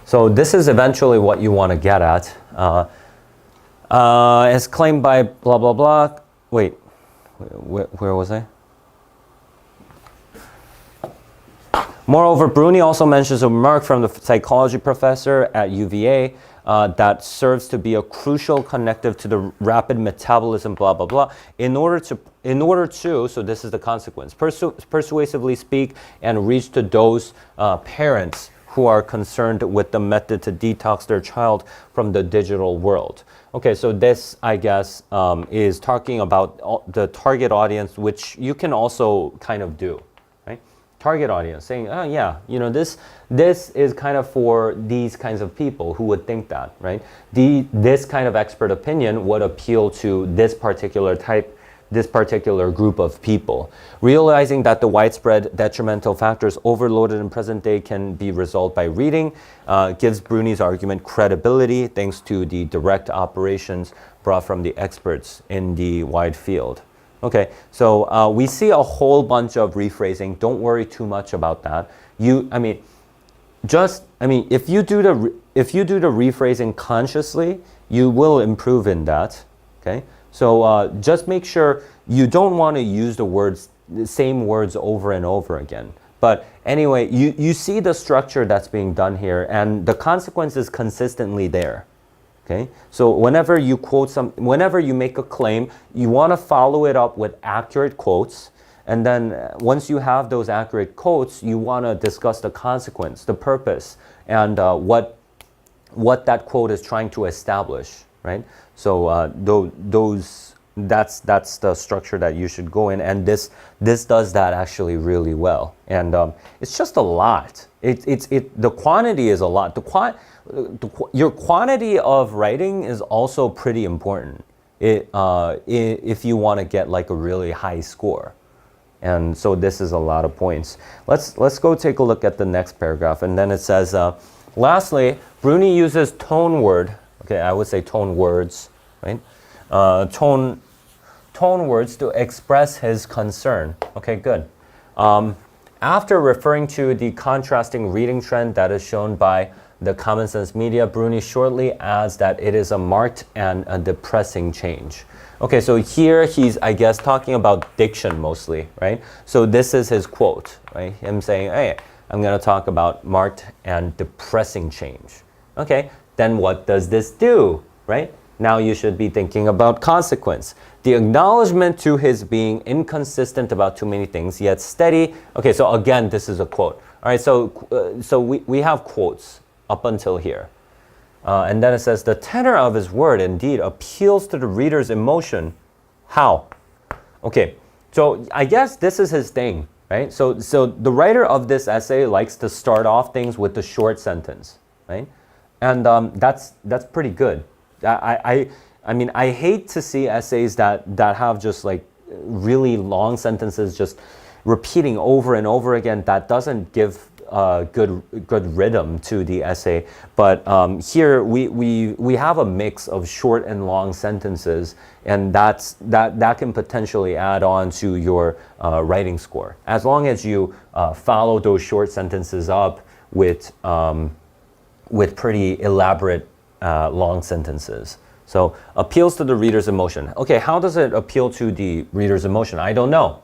so this is eventually what you want to get at. As claimed by blah, blah, blah. Wait, where was I? Moreover, Bruni also mentions a remark from the psychology professor at UVA that serves to be a crucial connective to the rapid metabolism, blah, blah, blah, in order to, so this is the consequence, persuasively speak and reach to those parents who are concerned with the method to detox their child from the digital world. Okay, so this, I guess, is talking about the target audience, which you can also kind of do, right? Target audience, saying, oh yeah, you know, this is kind of for these kinds of people who would think that, right? This kind of expert opinion would appeal to this particular group of people. Realizing that the widespread detrimental factors overloaded in present day can be resolved by reading gives Bruni's argument credibility thanks to the direct operations brought from the experts in the wide field. Okay, so we see a whole bunch of rephrasing. Don't worry too much about that. If you do the rephrasing consciously, you will improve in that. Okay. So just make sure you don't want to use the same words over and over again. But anyway, you see the structure that's being done here, and the consequence is consistently there. Okay? So whenever you make a claim, you want to follow it up with accurate quotes. And then once you have those accurate quotes, you want to discuss the consequence, the purpose, and what that quote is trying to establish, right? So that's the structure that you should go in, and this does that actually really well. And it's just a lot. The quantity is a lot. Your quantity of writing is also pretty important. If you want to get like a really high score. And so this is a lot of points. Let's go take a look at the next paragraph, and then it says, lastly, Bruni uses tone word. Okay, I would say tone words, right? Tone words to express his concern. Okay, good. After referring to the contrasting reading trend that is shown by the Common Sense Media, Bruni shortly adds that it is a marked and a depressing change. Okay, so here he's, I guess, talking about diction mostly, right? So this is his quote, right? Him saying, hey, I'm going to talk about marked and depressing change. Okay, then what does this do, right? Now you should be thinking about consequence. The acknowledgement to his being inconsistent about too many things, yet steady. Okay, so again, this is a quote. All right, so we have quotes up until here. And then it says, the tenor of his word indeed appeals to the reader's emotion. How? Okay, so I guess this is his thing, right? So the writer of this essay likes to start off things with the short sentence, right? And that's pretty good. I mean, I hate to see essays that have just like really long sentences just repeating over and over again, that doesn't give good rhythm to the essay. But here we have a mix of short and long sentences, and that can potentially add on to your writing score, as long as you follow those short sentences up with pretty elaborate long sentences. So appeals to the reader's emotion. Okay, how does it appeal to the reader's emotion? I don't know.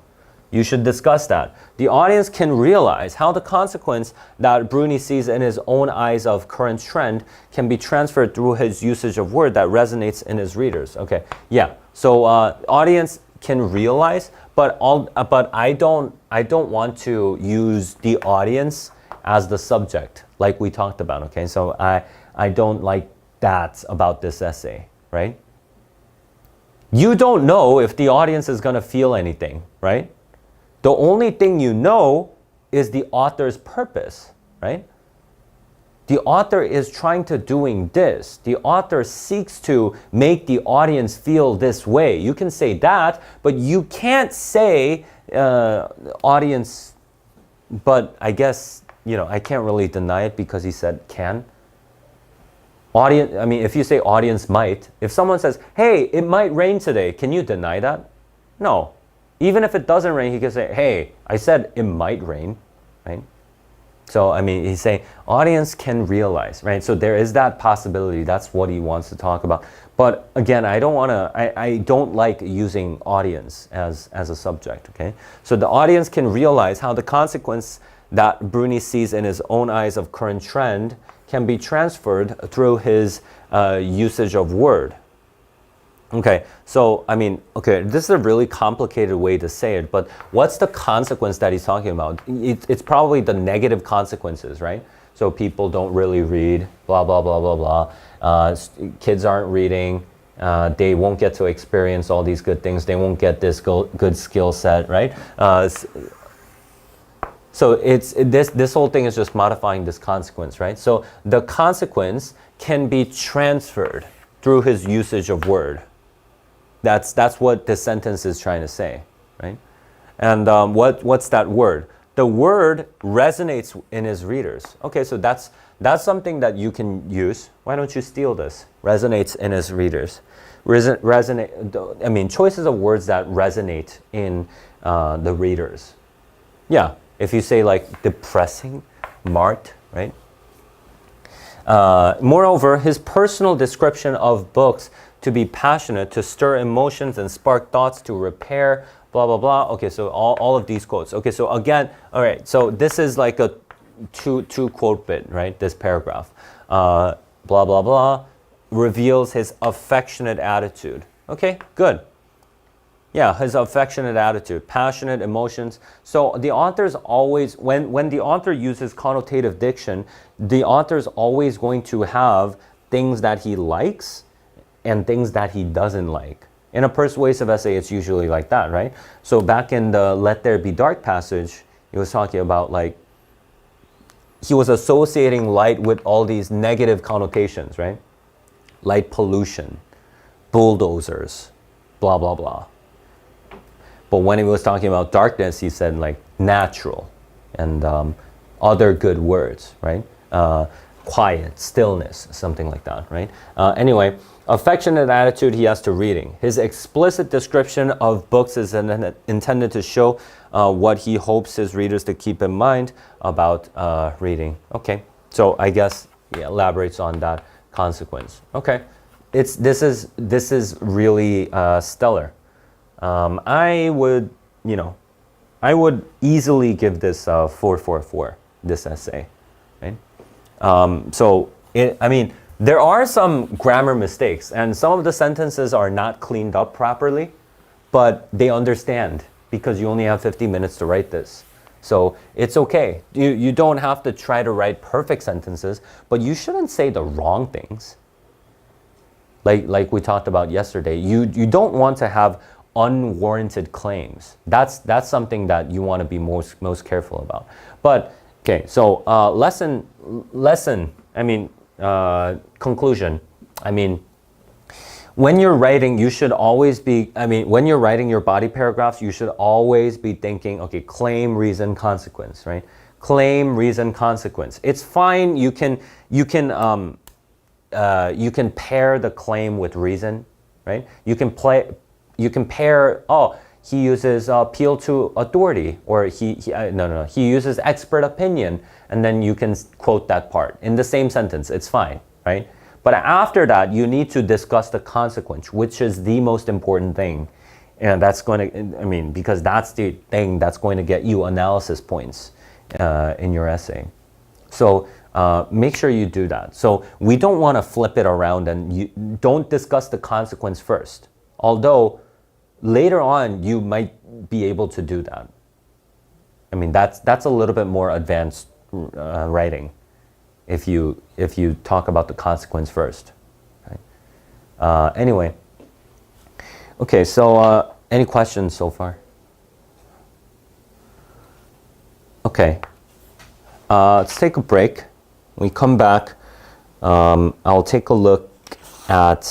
You should discuss that. The audience can realize how the consequence that Bruni sees in his own eyes of current trend can be transferred through his usage of word that resonates in his readers. Okay, yeah. So audience can realize, but I don't want to use the audience as the subject, like we talked about. Okay, so I don't like that about this essay, right? You don't know if the audience is gonna feel anything, right? The only thing you know is the author's purpose, right? The author is trying to doing this. The author seeks to make the audience feel this way. You can say that, but you can't say audience, but I guess, I can't really deny it because he said can. Audience, I mean, if you say audience might, if someone says, hey, it might rain today, can you deny that? No. Even if it doesn't rain, he can say, hey, I said it might rain, right? So, I mean, he's saying audience can realize, right? So there is that possibility. That's what he wants to talk about. But again, I don't like using audience as a subject, okay? So the audience can realize how the consequence that Bruni sees in his own eyes of current trend can be transferred through his usage of word. Okay, so I mean, this is a really complicated way to say it, but what's the consequence that he's talking about? It's probably the negative consequences, right? So people don't really read, blah, blah, blah, blah, blah. Kids aren't reading. They won't get to experience all these good things. They won't get this good skill set, right? So this whole thing is just modifying this consequence, right? So the consequence can be transferred through his usage of word. That's what this sentence is trying to say, right? And what's that word? The word resonates in his readers. Okay, so that's something that you can use. Why don't you steal this? Resonates in his readers. Resonate. I mean, choices of words that resonate in the readers. Yeah, if you say like depressing, marked, right? Moreover, his personal description of books to be passionate, to stir emotions and spark thoughts, to repair, blah, blah, blah. Okay, so all of these quotes. Okay, so again, all right, so this is like a two quote bit, right? This paragraph. Blah, blah, blah, reveals his affectionate attitude. Okay, good. Yeah, his affectionate attitude, passionate emotions. So the author's always, when the author uses connotative diction, the author's always going to have things that he likes and things that he doesn't like. In a persuasive essay, it's usually like that, right? So back in the Let There Be Dark passage, he was talking about like, he was associating light with all these negative connotations, right? Light pollution, bulldozers, blah, blah, blah. But when he was talking about darkness, he said like natural and other good words, right? Quiet, stillness, something like that, right? Anyway, affectionate attitude he has to reading. His explicit description of books is intended to show what he hopes his readers to keep in mind about reading. Okay, so I guess he elaborates on that consequence. Okay, this is really stellar. I would easily give this 444, this essay, right? There are some grammar mistakes, and some of the sentences are not cleaned up properly, but they understand because you only have 50 minutes to write this. So it's okay. You don't have to try to write perfect sentences, but you shouldn't say the wrong things. Like we talked about yesterday, you don't want to have unwarranted claims. That's something that you want to be most careful about. But okay, so conclusion. when you're writing, you should always be, I mean, when you're writing your body paragraphs, you should always be thinking, okay, claim, reason, consequence, right? Claim, reason, consequence. It's fine. You can pair the claim with reason, right? You can pair, oh, he uses appeal to authority, or he uses expert opinion, and then you can quote that part in the same sentence. It's fine, right? But after that, you need to discuss the consequence, which is the most important thing. And that's going to, I mean, because that's the thing that's going to get you analysis points in your essay. So make sure you do that. So we don't want to flip it around and you don't discuss the consequence first. Although later on you might be able to do that. I mean, that's a little bit more advanced writing if you talk about the consequence first. Right? Anyway, okay. So any questions so far? Okay. Let's take a break. When we come back, I'll take a look at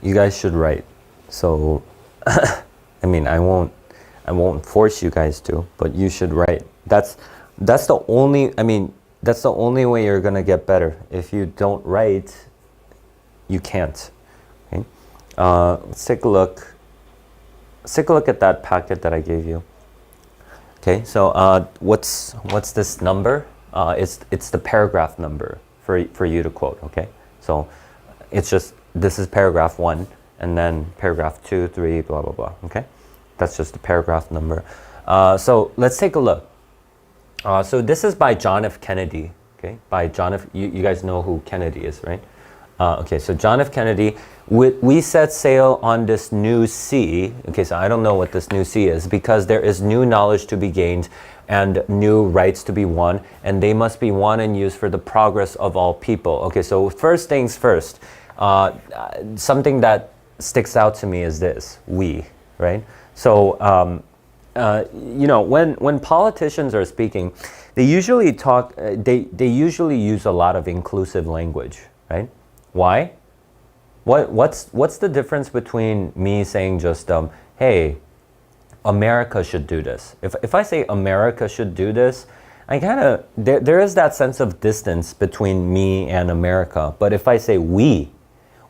you guys should write. So, I mean, I won't force you guys to, but you should write. That's the only, I mean, that's the only way you're gonna get better. If you don't write, you can't. Okay? Let's take a look. Let's take a look at that packet that I gave you. Okay, so what's this number? It's the paragraph number for you to quote. Okay, so it's just, this is paragraph 1, and then paragraph 2, 3, blah blah blah. Okay, that's just the paragraph number. So let's take a look. So this is by John F. Kennedy. Okay, by John F. You guys know who Kennedy is, right? Okay, so John F. Kennedy, we set sail on this new sea. Okay, so I don't know what this new sea is, because there is new knowledge to be gained and new rights to be won, and they must be won and used for the progress of all people. Okay, so first things first, something that sticks out to me is this, we, right? So, you know, when politicians are speaking, they usually talk, they usually use a lot of inclusive language, right? Why? What's the difference between me saying just, hey, America should do this? If I say America should do this, I kind of, there is that sense of distance between me and America. But if I say we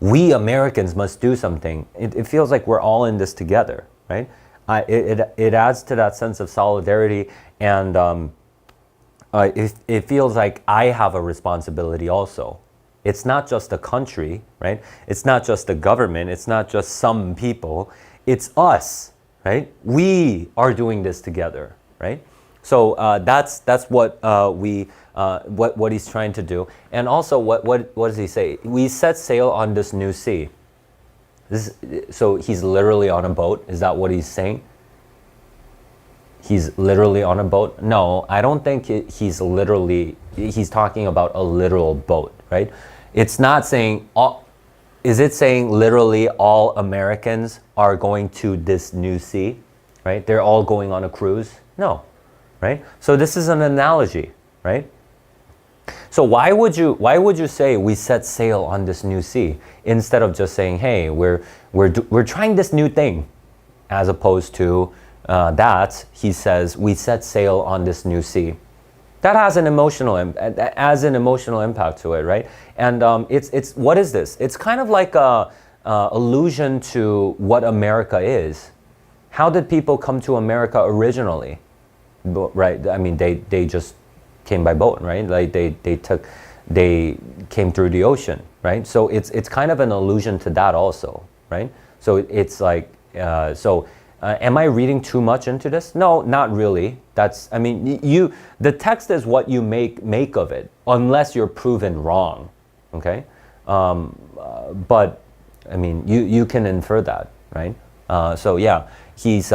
Americans must do something, it feels like we're all in this together, right? It adds to that sense of solidarity, and it feels like I have a responsibility also. It's not just a country, right? It's not just the government. It's not just some people. It's us, right? We are doing this together, right? So that's what what he's trying to do. And also, what does he say? We set sail on this new sea. So he's literally on a boat. Is that what he's saying? He's literally on a boat? No, I don't think he's talking about a literal boat, right? It's not saying, is it saying literally all Americans are going to this new sea, right? They're all going on a cruise? No, right? So this is an analogy, right? So why would you say we set sail on this new sea instead of just saying, hey, we're trying this new thing, as opposed to that he says we set sail on this new sea. That has an emotional impact to it, right? And it's what is this? It's kind of like a allusion to what America is. How did people come to America originally? Right? I mean, they just came by boat, right? Like they came through the ocean, right? So it's kind of an allusion to that also, right? So it's like am I reading too much into this? No, not really. I mean, the text is what you make of it, unless you're proven wrong, okay? But I mean, you can infer that, right? So yeah, he's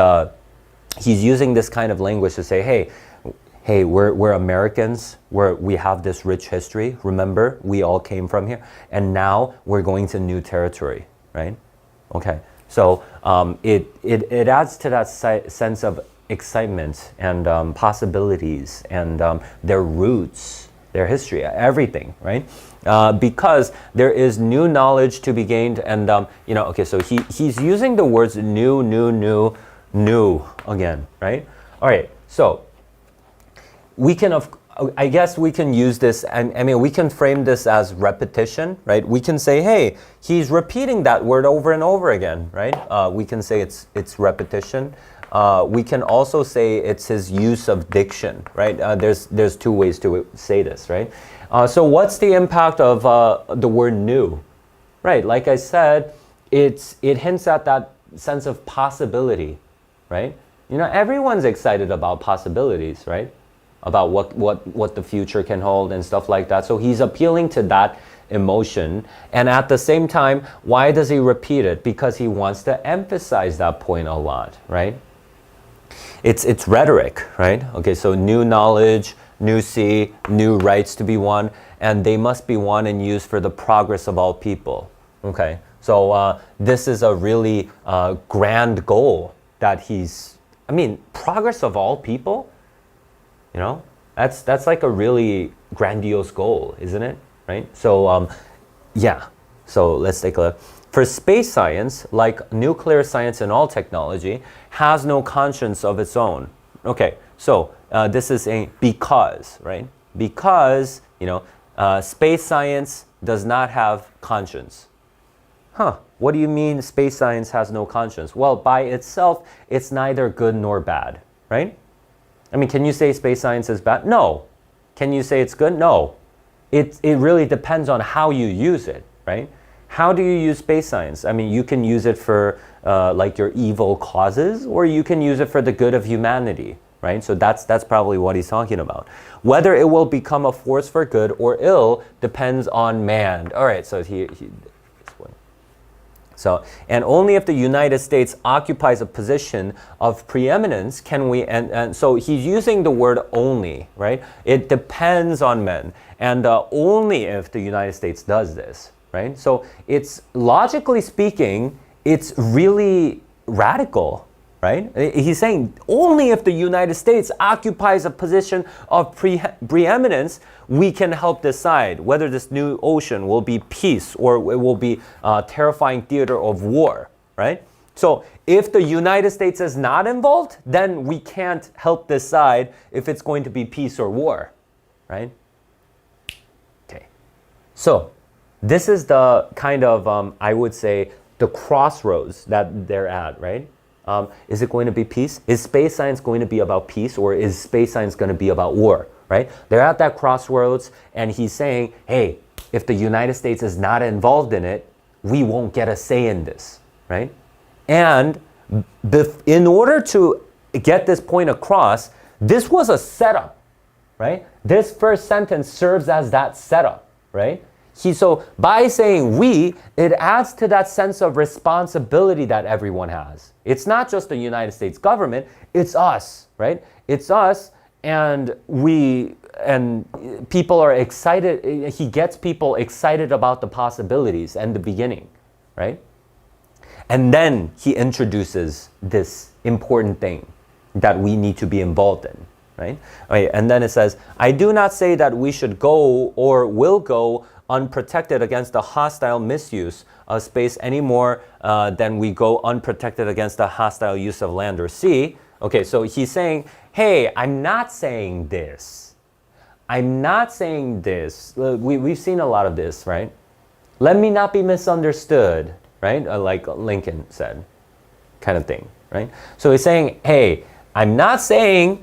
using this kind of language to say, hey, we're Americans. We have this rich history. Remember, we all came from here, and now we're going to new territory, right? Okay. So it adds to that sense of excitement and possibilities and their roots, their history, everything, right? Because there is new knowledge to be gained, and okay. So he's using the words new again, right? All right. So I guess we can use this, I mean, we can frame this as repetition, right? We can say, hey, he's repeating that word over and over again, right? We can say it's repetition. We can also say it's his use of diction, right? There's two ways to say this, right? So what's the impact of the word new, right? Like I said, it hints at that sense of possibility, right? Everyone's excited about possibilities, right? About what the future can hold and stuff like that. So he's appealing to that emotion, and at the same time, why does he repeat it? Because he wants to emphasize that point a lot, right? It's rhetoric, right? Okay, so new knowledge, new sea, new rights to be won, and they must be won and used for the progress of all people. Okay, so this is a really grand goal that progress of all people. That's like a really grandiose goal, isn't it? Right? So yeah. So let's take a look. For space science, like nuclear science and all technology, has no conscience of its own. Okay, so this is a because, right? Because, space science does not have conscience. What do you mean space science has no conscience? Well, by itself, it's neither good nor bad, right? I mean, can you say space science is bad? No. Can you say it's good? No. It really depends on how you use it, right? How do you use space science? I mean, you can use it for like your evil causes, or you can use it for the good of humanity, right? So that's probably what he's talking about. Whether it will become a force for good or ill depends on man. All right, so so, and only if the United States occupies a position of preeminence can we, and so he's using the word only, right? It depends on men, and only if the United States does this, right? So it's, logically speaking, it's really radical, right? He's saying only if the United States occupies a position of preeminence, we can help decide whether this new ocean will be peace or it will be a terrifying theater of war, right? So if the United States is not involved, then we can't help decide if it's going to be peace or war, right? Okay. So this is the kind of, I would say, the crossroads that they're at, right? Is it going to be peace? Is space science going to be about peace, or is space science going to be about war, right? They're at that crossroads, and he's saying, hey, if the United States is not involved in it, we won't get a say in this, right? And in order to get this point across, this was a setup, right? This first sentence serves as that setup, right? So by saying we, it adds to that sense of responsibility that everyone has. It's not just the United States government, it's us, right? It's us, and people are excited. He gets people excited about the possibilities and the beginning, right? And then he introduces this important thing that we need to be involved in, right? Okay, and then it says, I do not say that we should go or will go unprotected against the hostile misuse of space any more than we go unprotected against the hostile use of land or sea. Okay, so he's saying, hey, I'm not saying this. I'm not saying this. We've seen a lot of this, right? Let me not be misunderstood, right? Like Lincoln said, kind of thing, right? So he's saying, hey, I'm not saying,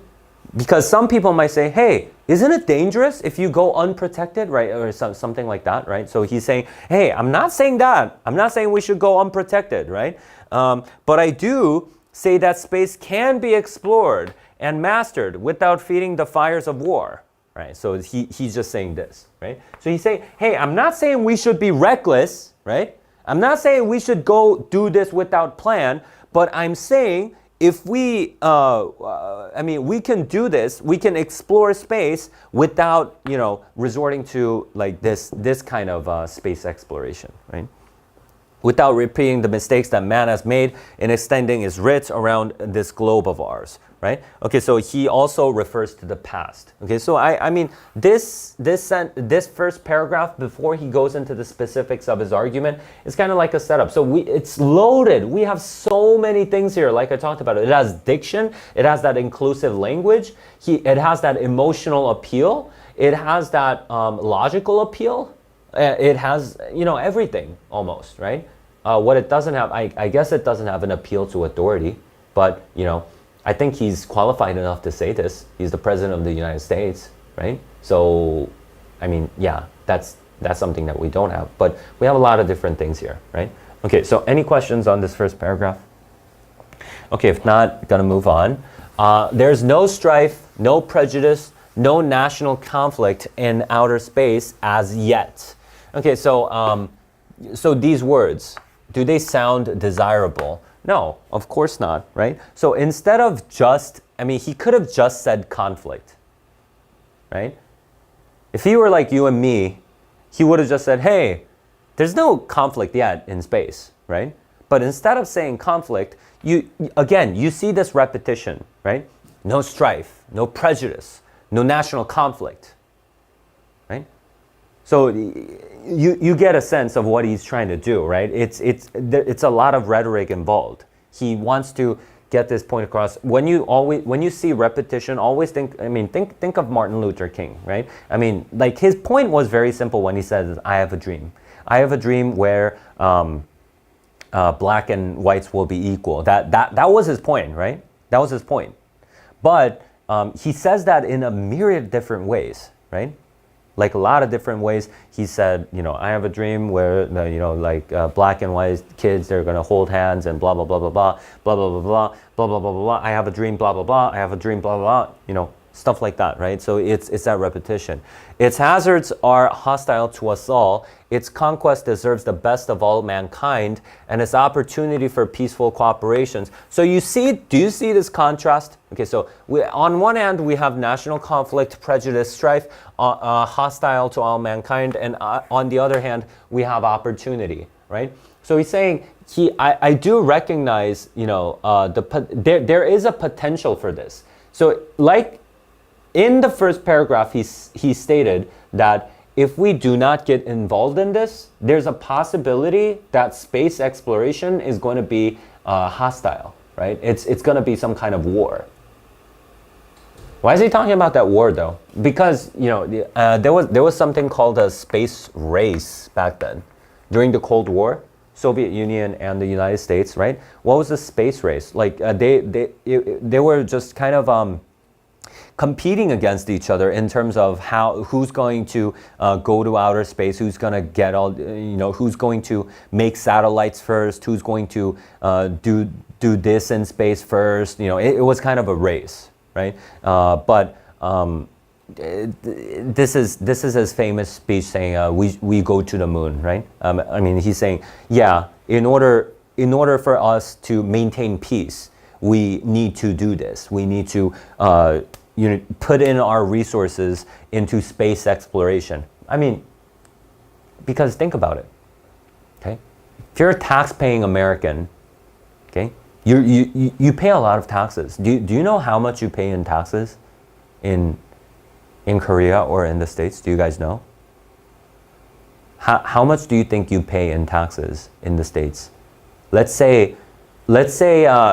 because some people might say, hey, isn't it dangerous if you go unprotected, right? Or something like that, right? So he's saying, hey, I'm not saying that. I'm not saying we should go unprotected, right? But I do say that space can be explored and mastered without feeding the fires of war, right? So he's just saying this, right? So he's saying, hey, I'm not saying we should be reckless, right? I'm not saying we should go do this without plan, but I'm saying if we, we can do this, we can explore space without, resorting to like this kind of space exploration, right? Without repeating the mistakes that man has made in extending his reach around this globe of ours, right? Okay, so he also refers to the past. Okay, so this first paragraph before he goes into the specifics of his argument is kind of like a setup. So it's loaded. We have so many things here, like I talked about. It has diction. It has that inclusive language. It has that emotional appeal. It has that logical appeal. It has, everything almost, right? What it doesn't have, I guess it doesn't have an appeal to authority, but, I think he's qualified enough to say this. He's the president of the United States, right? So, that's something that we don't have, but we have a lot of different things here, right? Okay, so any questions on this first paragraph? Okay, if not, gonna move on. There's no strife, no prejudice, no national conflict in outer space as yet. Okay, so these words, do they sound desirable? No, of course not, right? So instead of he could have just said conflict, right? If he were like you and me, he would have just said, hey, there's no conflict yet in space, right? But instead of saying conflict, you see this repetition, right? No strife, no prejudice, no national conflict, right? So you get a sense of what he's trying to do, right? It's a lot of rhetoric involved. He wants to get this point across. When you see repetition, always think of Martin Luther King, right? I mean, like his point was very simple when he says, "I have a dream. I have a dream where black and whites will be equal." That was his point, right? That was his point. But he says that in a myriad different ways, right? Like a lot of different ways. He said, I have a dream where, black and white kids, they're going to hold hands and blah, blah, blah, blah, blah, blah, blah, blah, blah, blah, blah, blah, blah, blah. I have a dream, blah, blah, blah. I have a dream, blah, blah, blah, stuff like that, right? So it's that repetition. Its hazards are hostile to us all. Its conquest deserves the best of all mankind and its opportunity for peaceful cooperations. So do you see this contrast? Okay, so on one hand, we have national conflict, prejudice, strife, hostile to all mankind, and on the other hand, we have opportunity, right? So he's saying, I do recognize, there is a potential for this. So like in the first paragraph, he stated that if we do not get involved in this, there's a possibility that space exploration is going to be hostile, right? It's going to be some kind of war. Why is he talking about that war though? Because there was something called a space race back then, during the Cold War, Soviet Union and the United States, right? What was the space race? Like they were just kind of competing against each other in terms of who's going to go to outer space, who's going to get who's going to make satellites first, who's going to do this in space first. It was kind of a race, right? But this is his famous speech saying, "We go to the moon," right? He's saying, yeah, in order for us to maintain peace, we need to do this. We need to put in our resources into space exploration. Because think about it, okay? If you're a tax-paying American, okay, you pay a lot of taxes. Do you know how much you pay in taxes in Korea or in the States? Do you guys know? How much do you think you pay in taxes in the States? Let's say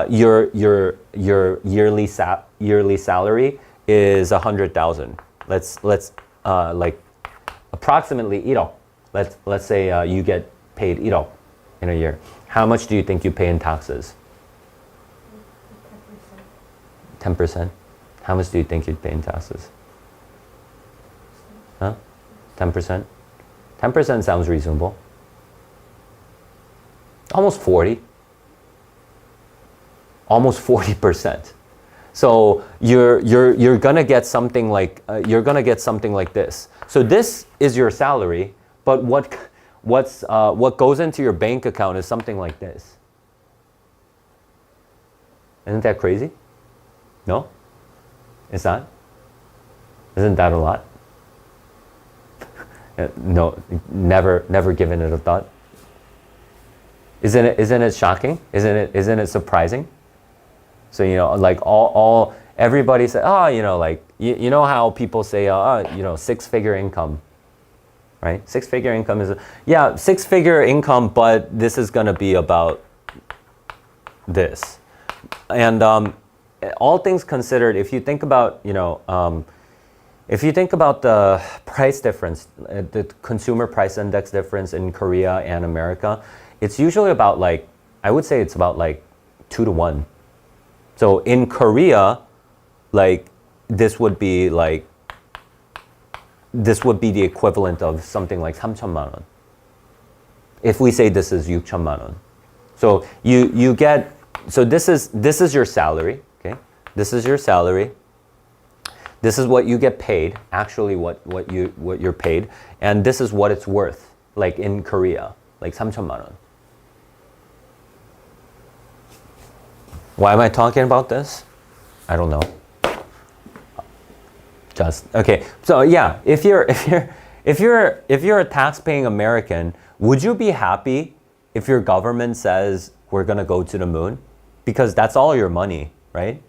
your yearly salary is 100,000. Let's like approximately 1억. Let's say you get paid 1억 in a year. How much do you think you pay in taxes? 10%. How much do you think you'd pay in taxes? Huh? 10%? 10% sounds reasonable. Almost 40. Almost 40%. So you're gonna get something like this. So this is your salary, but what goes into your bank account is something like this. Isn't that crazy? No? It's not? Isn't that a lot? No, never given it a thought. Isn't it shocking? Isn't it surprising? So like everybody said, you know how people say, 6-figure income, right? 6-figure income is 6-figure income, but this is gonna be about this, and all things considered, if you think about the price difference, the consumer price index difference in Korea and America, it's usually about I would say it's about 2 to 1. So in Korea, this would be the equivalent of something like 3천만 원. If we say this is 6천만 원. So you get, so this is your salary, okay? This is your salary. This is what you get paid, actually what you're paid, and this is what it's worth, like in Korea, 3천만 원. Why am I talking about this? I don't know. Just okay. So yeah, if you're a tax-paying American, would you be happy if your government says we're gonna go to the moon? Because that's all your money, right?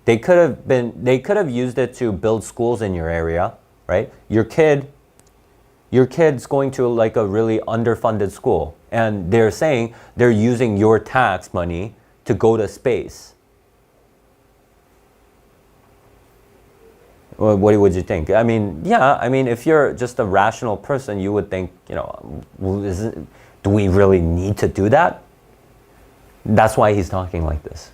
They could have used it to build schools in your area, right? Your kid Your kid's going to like a really underfunded school, and they're saying they're using your tax money to go to space. What would you think? I mean, yeah, I mean, if you're just a rational person, you would think, you know, do we really need to do that? That's why he's talking like this.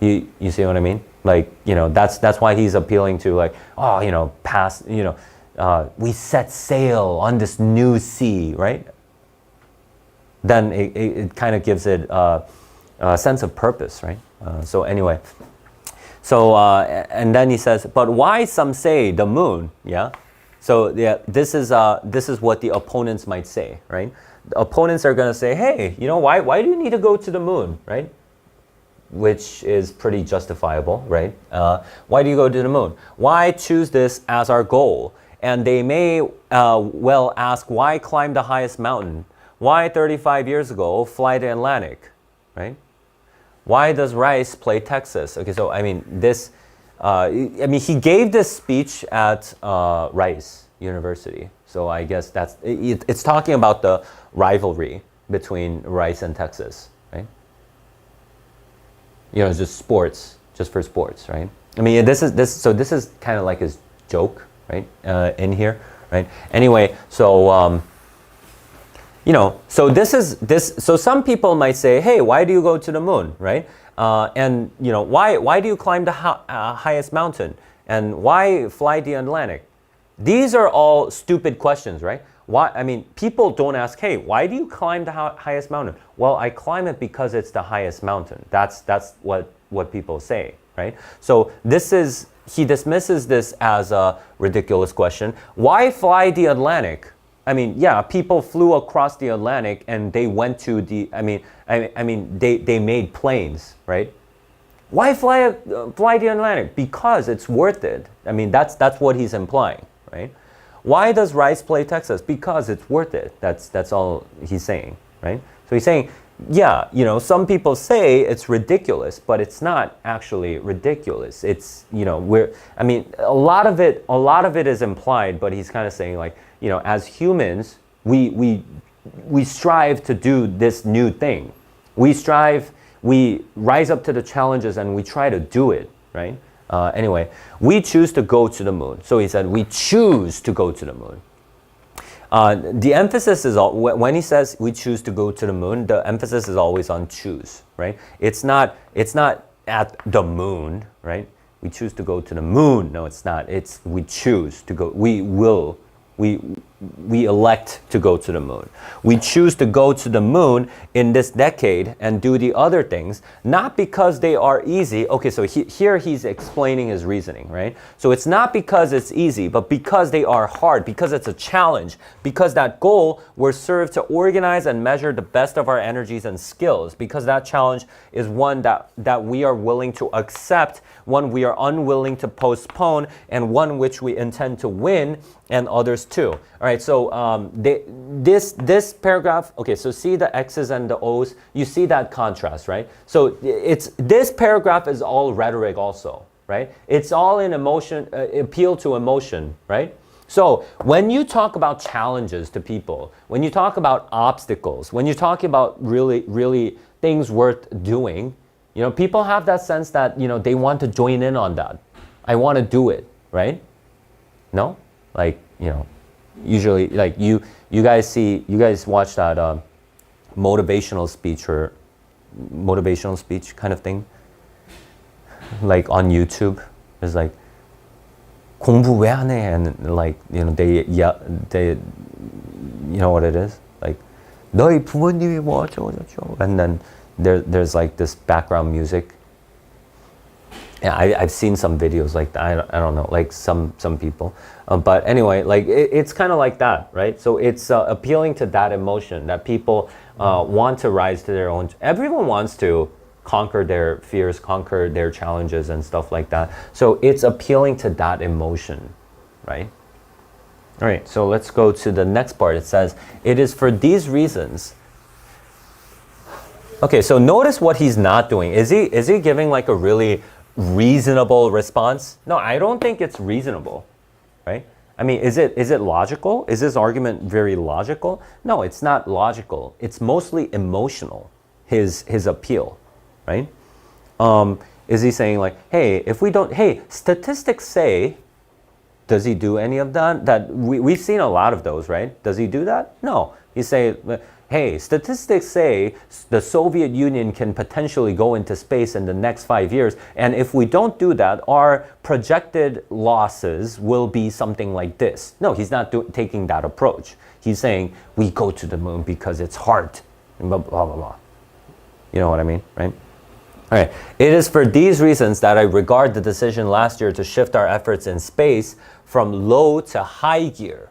You see what I mean? Like, you know, that's why he's appealing to like, oh, you know, past, you know, we set sail on this new sea, right? Then it kind of gives it a sense of purpose, right? So anyway. So, and then he says, but why some say the moon, yeah? So yeah, this is what the opponents might say, right? The opponents are going to say, hey, you know, why do you need to go to the moon, right? Which is pretty justifiable, right? Why do you go to the moon? Why choose this as our goal? And they may well ask, why climb the highest mountain? Why 35 years ago fly the Atlantic, right? Why does Rice play Texas? Okay, so I mean this. I mean he gave this speech at Rice University, so I guess it's talking about the rivalry between Rice and Texas, right? You know, it's just sports, just for sports, right? I mean this is kind of like his joke, right? In here, right? Anyway, so. You know, so so some people might say, hey, why do you go to the moon, right? And, you know, why do you climb the highest mountain? And why fly the Atlantic? These are all stupid questions, right? Why? I mean, people don't ask, hey, why do you climb the highest mountain? Well, I climb it because it's the highest mountain. That's what people say, right? So he dismisses this as a ridiculous question. Why fly the Atlantic? I mean, yeah, people flew across the Atlantic and they went to the, I mean, they made planes, right? Why fly the Atlantic? Because it's worth it. I mean, that's what he's implying, right? Why does Rice play Texas? Because it's worth it. That's all he's saying, right? So he's saying, yeah, you know, some people say it's ridiculous, but it's not actually ridiculous. It's, you know, I mean, a lot of it is implied, but he's kind of saying like, you know, as humans, we strive to do this new thing. We rise up to the challenges and we try to do it, right? Anyway, we choose to go to the moon. So he said, we choose to go to the moon. The emphasis is, when he says we choose to go to the moon, the emphasis is always on choose, right? It's not at the moon, right? We choose to go to the moon. No, it's not. It's we choose to go. We elect to go to the moon. We choose to go to the moon in this decade and do the other things, not because they are easy. Okay, so here he's explaining his reasoning, right? So it's not because it's easy, but because they are hard, because it's a challenge, because that goal will serve to organize and measure the best of our energies and skills, because that challenge is one that we are willing to accept, one we are unwilling to postpone, and one which we intend to win, and others too. All right, so this paragraph, okay, so see the X's and the O's, you see that contrast, right? So this paragraph is all rhetoric also, right? It's all in emotion, appeal to emotion, right? So when you talk about challenges to people, when you talk about obstacles, when you talk about really things worth doing, you know, people have that sense that, you know, they want to join in on that. I want to do it, right? No? Like, you know, usually like you guys watch that motivational speech kind of thing, like on YouTube. It's like 공부 왜 안 해? And like, you know, they you know what it is? Like 너희 부모님이 뭐 어쩌고. And then there's like this background music. Yeah, I've seen some videos like that. I don't know, like some people. But anyway, like it's kind of like that, right? So it's appealing to that emotion that people want to rise to their own. Everyone wants to conquer their fears, conquer their challenges and stuff like that. So it's appealing to that emotion, right? All right, so let's go to the next part. It says, it is for these reasons. Okay, so notice what he's not doing. Is he giving like a really reasonable response? No, I don't think it's reasonable, right? I mean, is it logical? Is this argument very logical? No, it's not logical. It's mostly emotional, his appeal, right? Is he saying like, hey, if we don't, hey, statistics say, does he do any of that? We've seen a lot of those, right? Does he do that? No. He say, hey, statistics say the Soviet Union can potentially go into space in the next 5 years. And if we don't do that, our projected losses will be something like this. No, he's not taking that approach. He's saying, we go to the moon because it's hard, and blah, blah, blah, blah. You know what I mean, right? All right. It is for these reasons that I regard the decision last year to shift our efforts in space from low to high gear,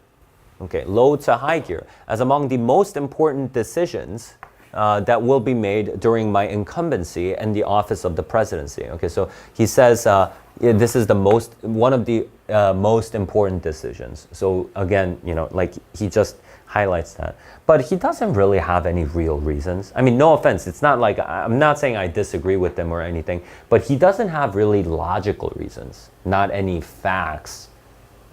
okay, low to high gear, as among the most important decisions that will be made during my incumbency and the office of the presidency. Okay, so he says this is one of the most important decisions. So again, you know, like he just highlights that. But he doesn't really have any real reasons. I mean, no offense, it's not like, I'm not saying I disagree with him or anything, but he doesn't have really logical reasons, not any facts,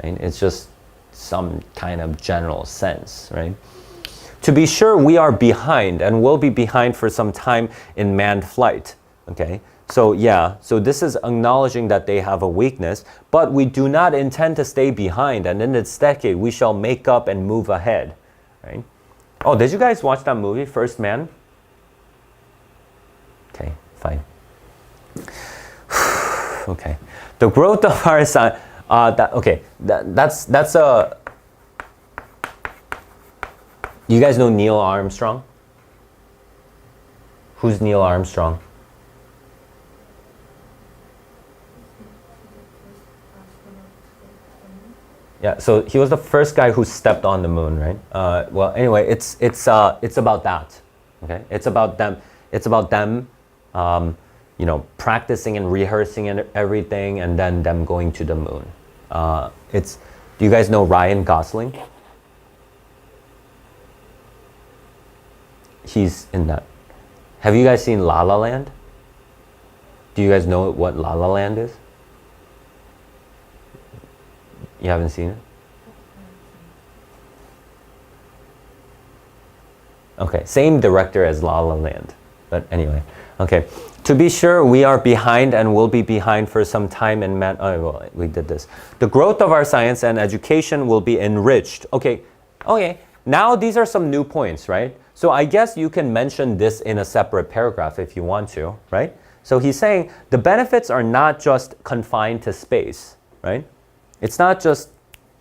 right? It's just some kind of general sense, right? To be sure, we are behind and will be behind for some time in manned flight, okay? So yeah, so this is acknowledging that they have a weakness, but we do not intend to stay behind, and in this decade, we shall make up and move ahead, right? Oh, did you guys watch that movie, First Man? Okay, fine. Okay. The growth of our science, that's a, you guys know Neil Armstrong? Who's Neil Armstrong? Yeah, so he was the first guy who stepped on the moon, right? Well, anyway, it's about that. Okay, it's about them. It's about them, you know, practicing and rehearsing and everything, and then them going to the moon. Do you guys know Ryan Gosling? He's in that. Have you guys seen La La Land? Do you guys know what La La Land is? You haven't seen it? Okay, same director as La La Land. But anyway, okay. To be sure, we are behind and will be behind for some time in well, we did this. The growth of our science and education will be enriched. Okay, now these are some new points, right? So I guess you can mention this in a separate paragraph if you want to, right? So he's saying the benefits are not just confined to space, right? It's not just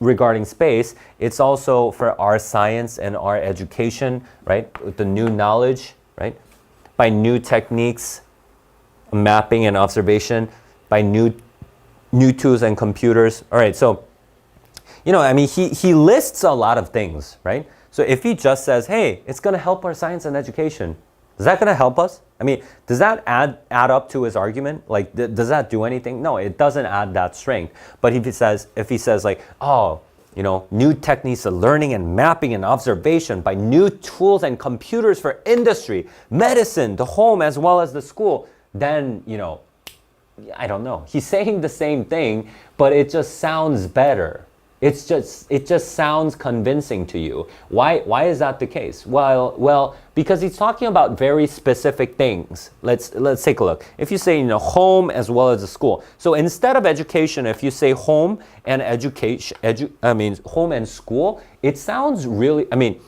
regarding space, it's also for our science and our education, right? With the new knowledge, right? By new techniques, mapping and observation, by new tools and computers. All right, so, you know, I mean, he lists a lot of things, right? So if he just says, hey, it's going to help our science and education, is that going to help us? I mean, does that add up to his argument? Like, does that do anything? No, it doesn't add that strength. But if he says like, oh, you know, new techniques of learning and mapping and observation by new tools and computers for industry, medicine, the home, as well as the school, then, you know, I don't know. He's saying the same thing, but it just sounds better. It just sounds convincing to you. Why is that the case? Well, because he's talking about very specific things. Let's take a look. If you say, you know, home as well as a school. So instead of education, if you say home and education, home and school, it sounds really, I mean,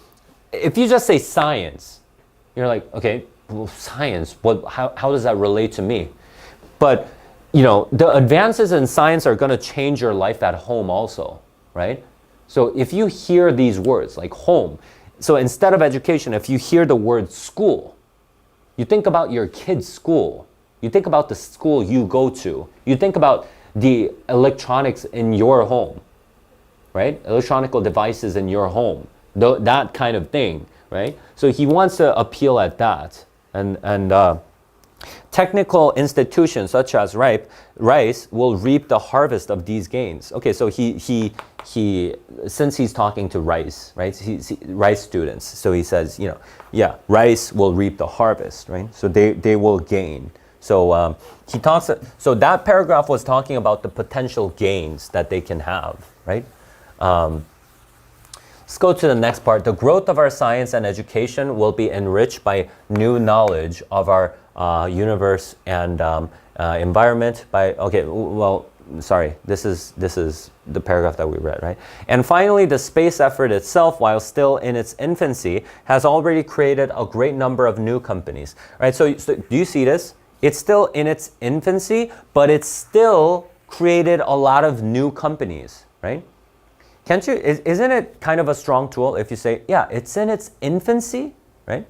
if you just say science, you're like, okay, well, science, how does that relate to me? But, you know, the advances in science are going to change your life at home also. Right? So if you hear these words like home, so instead of education, if you hear the word school, you think about your kid's school. You think about the school you go to. You think about the electronics in your home, right? Electronic devices in your home, that kind of thing, right? So he wants to appeal at that. And technical institutions such as Rice will reap the harvest of these gains. Okay, so he since he's talking to Rice, right? Rice students, so he says, you know, yeah, Rice will reap the harvest, right? So they will gain. So he talks. So that paragraph was talking about the potential gains that they can have, right? Let's go to the next part. The growth of our science and education will be enriched by new knowledge of our universe and environment. This is the paragraph that we read, right? And finally, the space effort itself, while still in its infancy, has already created a great number of new companies, right? So do you see this? It's still in its infancy, but it's still created a lot of new companies, right? Isn't it kind of a strong tool if you say, yeah, it's in its infancy, right?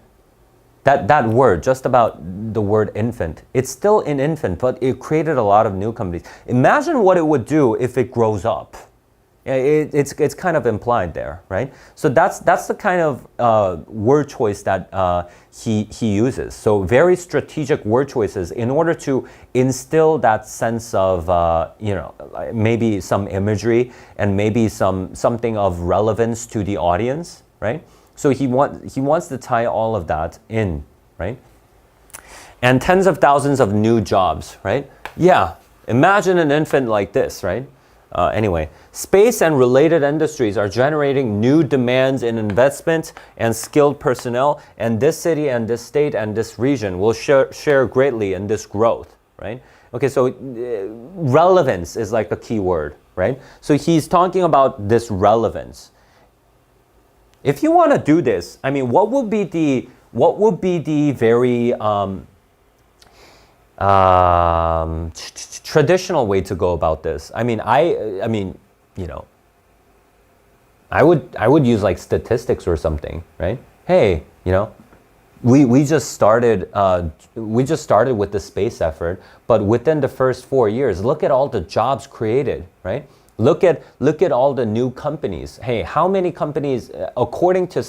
That word, just about the word infant, it's still an infant, but it created a lot of new companies. Imagine what it would do if it grows up. It's kind of implied there, right? So that's the kind of word choice that he uses. So very strategic word choices in order to instill that sense of maybe some imagery and maybe something of relevance to the audience, right? So he wants to tie all of that in, right? And tens of thousands of new jobs, right? Yeah, imagine an infant like this, right? Anyway, space and related industries are generating new demands in investment and skilled personnel, and this city and this state and this region will share greatly in this growth, right? Okay, so relevance is like a key word, right? So he's talking about this relevance. If you want to do this, I mean, what would be the very traditional way to go about this? I mean, I would use like statistics or something, right? Hey, we just started with the space effort, but within the first 4 years, look at all the jobs created, right? Look at all the new companies. Hey, how many companies, according to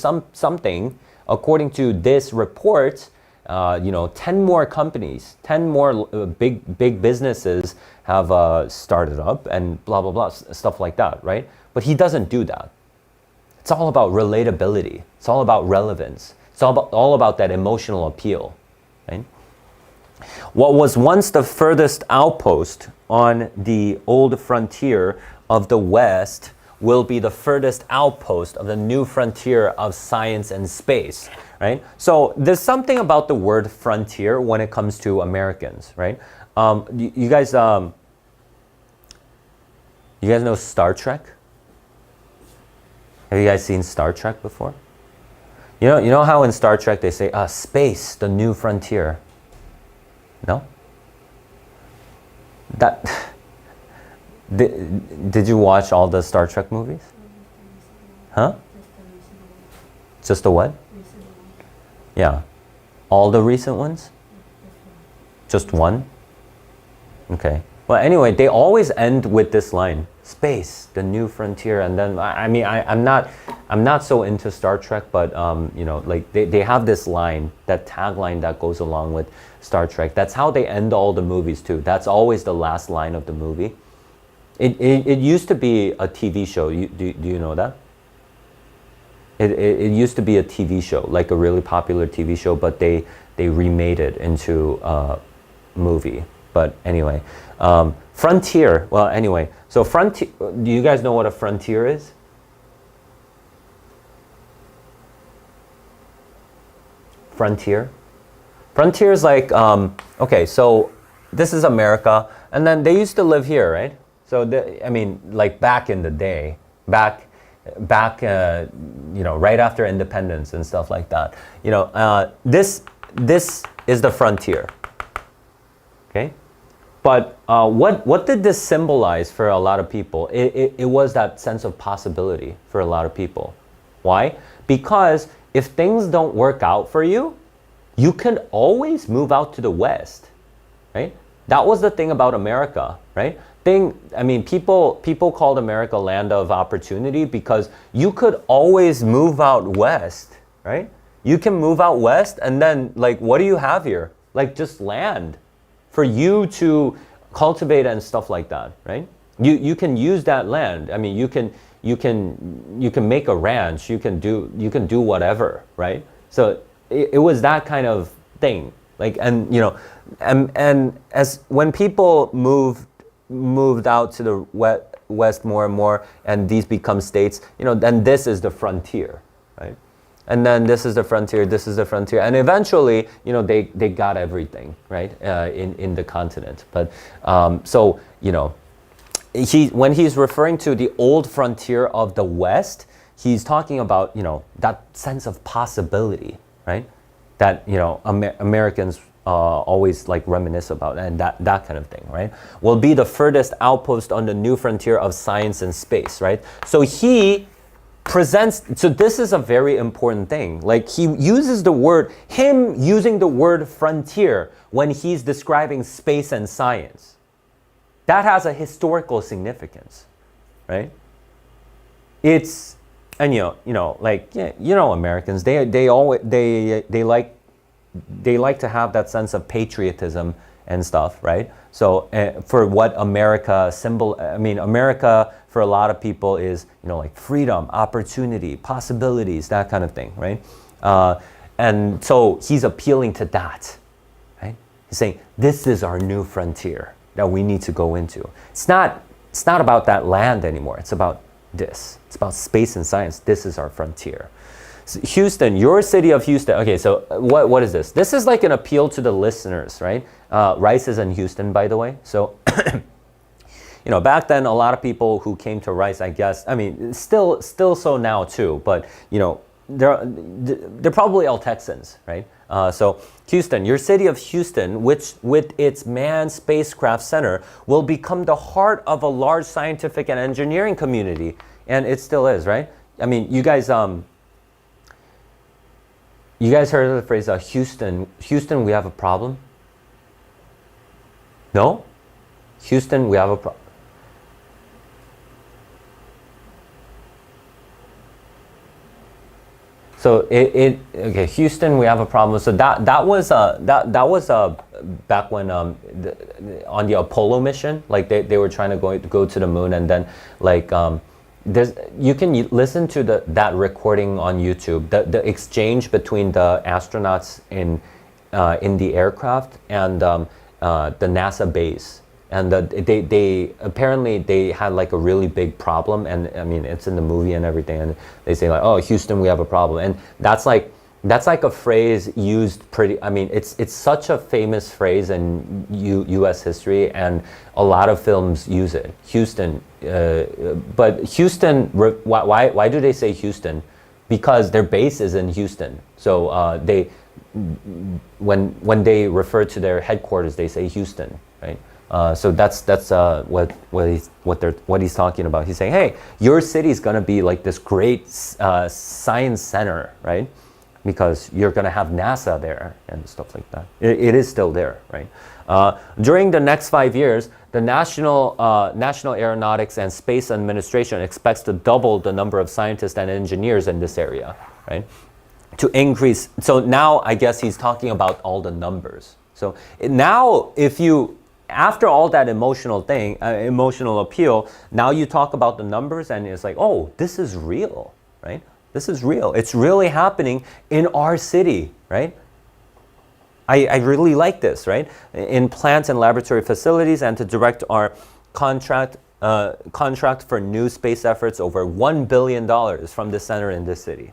according to this report, 10 more companies, 10 more big businesses have started up and blah, blah, blah, stuff like that, right? But he doesn't do that. It's all about relatability. It's all about relevance. It's all about that emotional appeal, right? What was once the furthest outpost on the old frontier of the West will be the furthest outpost of the new frontier of science and space, right? So there's something about the word frontier when it comes to Americans, right? You guys know Star Trek? Have you guys seen Star Trek before? You know how in Star Trek they say, space, the new frontier. No? Did you watch all the Star Trek movies? Huh? Just the what? Yeah. All the recent ones? Just one? Okay. Well, anyway, they always end with this line, space, the new frontier. And then, I'm not so into Star Trek, but, like they have this line, that tagline that goes along with Star Trek. That's how they end all the movies too. That's always the last line of the movie. It used to be a TV show. Do you know that? It used to be a TV show, like a really popular TV show, but they remade it into a movie. But anyway, frontier. Well, anyway, so frontier. Do you guys know what a frontier is? Frontier. Frontier is like, okay, so this is America, and then they used to live here, right? So, like back in the day, back, right after independence and stuff like that. This is the frontier. Okay, but what did this symbolize for a lot of people? It was that sense of possibility for a lot of people. Why? Because if things don't work out for you, you can always move out to the West, right? That was the thing about America, right? People called America land of opportunity because you could always move out west, right? You can move out west and then, like, what do you have here? Like, just land for you to cultivate and stuff like that, right? You can use that land. I mean, you can make a ranch. You can do whatever, right? So it was that kind of thing. Like, and as when people moved out to the west more and more, and these become states, then this is the frontier, right? And then this is the frontier, this is the frontier. And eventually, they got everything, right, in the continent. But so, when he's referring to the old frontier of the West, he's talking about, that sense of possibility, right? That, Americans always like reminisce about, and that kind of thing, right? Will be the furthest outpost on the new frontier of science and space, right? So he presents, so this is a very important thing. Like he uses him using the word frontier when he's describing space and science. That has a historical significance, right? It's, and Americans, they like to have that sense of patriotism and stuff, right? So for what America America for a lot of people is, like freedom, opportunity, possibilities, that kind of thing, right? And so he's appealing to that, right? He's saying, this is our new frontier that we need to go into. It's not about that land anymore. It's about this. It's about space and science. This is our frontier. So Houston, your city of Houston. Okay, so what is this? This is like an appeal to the listeners, right? Rice is in Houston, by the way. So, back then, a lot of people who came to Rice, I guess, still so now too, but, they're probably all Texans, right? So Houston, your city of Houston, which with its manned spacecraft center, will become the heart of a large scientific and engineering community. And it still is, right? You guys heard of the phrase, Houston, we have a problem? No? Houston, we have a problem. So okay, Houston, we have a problem. So that was back when on the Apollo mission, like they were trying to go to the moon, and then like you can listen to that recording on YouTube, the exchange between the astronauts in the aircraft and the NASA base. And they apparently they had like a really big problem, and it's in the movie and everything, and they say like, oh, Houston, we have a problem. And that's like a phrase used pretty, it's such a famous phrase in US history, and a lot of films use it. Houston, but Houston, why do they say Houston? Because their base is in Houston. So they, when they refer to their headquarters, they say Houston, right? So that's what he's talking about. He's saying, hey, your city is gonna be like this great science center, right? Because you're gonna have NASA there and stuff like that. It is still there, right? During the next 5 years, the National Aeronautics and Space Administration expects to double the number of scientists and engineers in this area, right? To increase. So now I guess he's talking about all the numbers. So now after all that emotional appeal, now you talk about the numbers, and it's like, oh, this is real, right? This is real. It's really happening in our city, right? I really like this, right? In plant and laboratory facilities, and to direct our contract for new space efforts over $1 billion from the center in this city,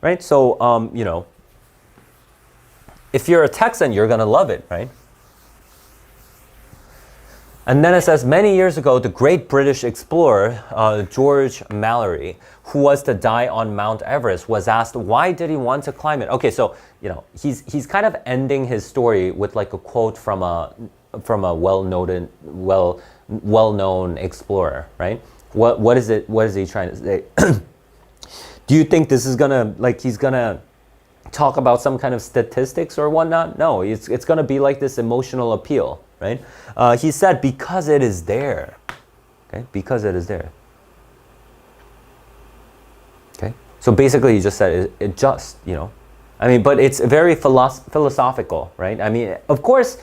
right? So, if you're a Texan, you're gonna love it, right? And then it says, many years ago, the great British explorer, George Mallory, who was to die on Mount Everest, was asked, why did he want to climb it? Okay, so, he's kind of ending his story with like a quote from a well-known explorer, right? What is he trying to say? Do you think this is gonna, like, he's gonna talk about some kind of statistics or whatnot? No, it's gonna be like this emotional appeal, right? He said, because it is there. Okay, because it is there. Okay, so basically he just said it just, but it's very philosophical, right? Of course,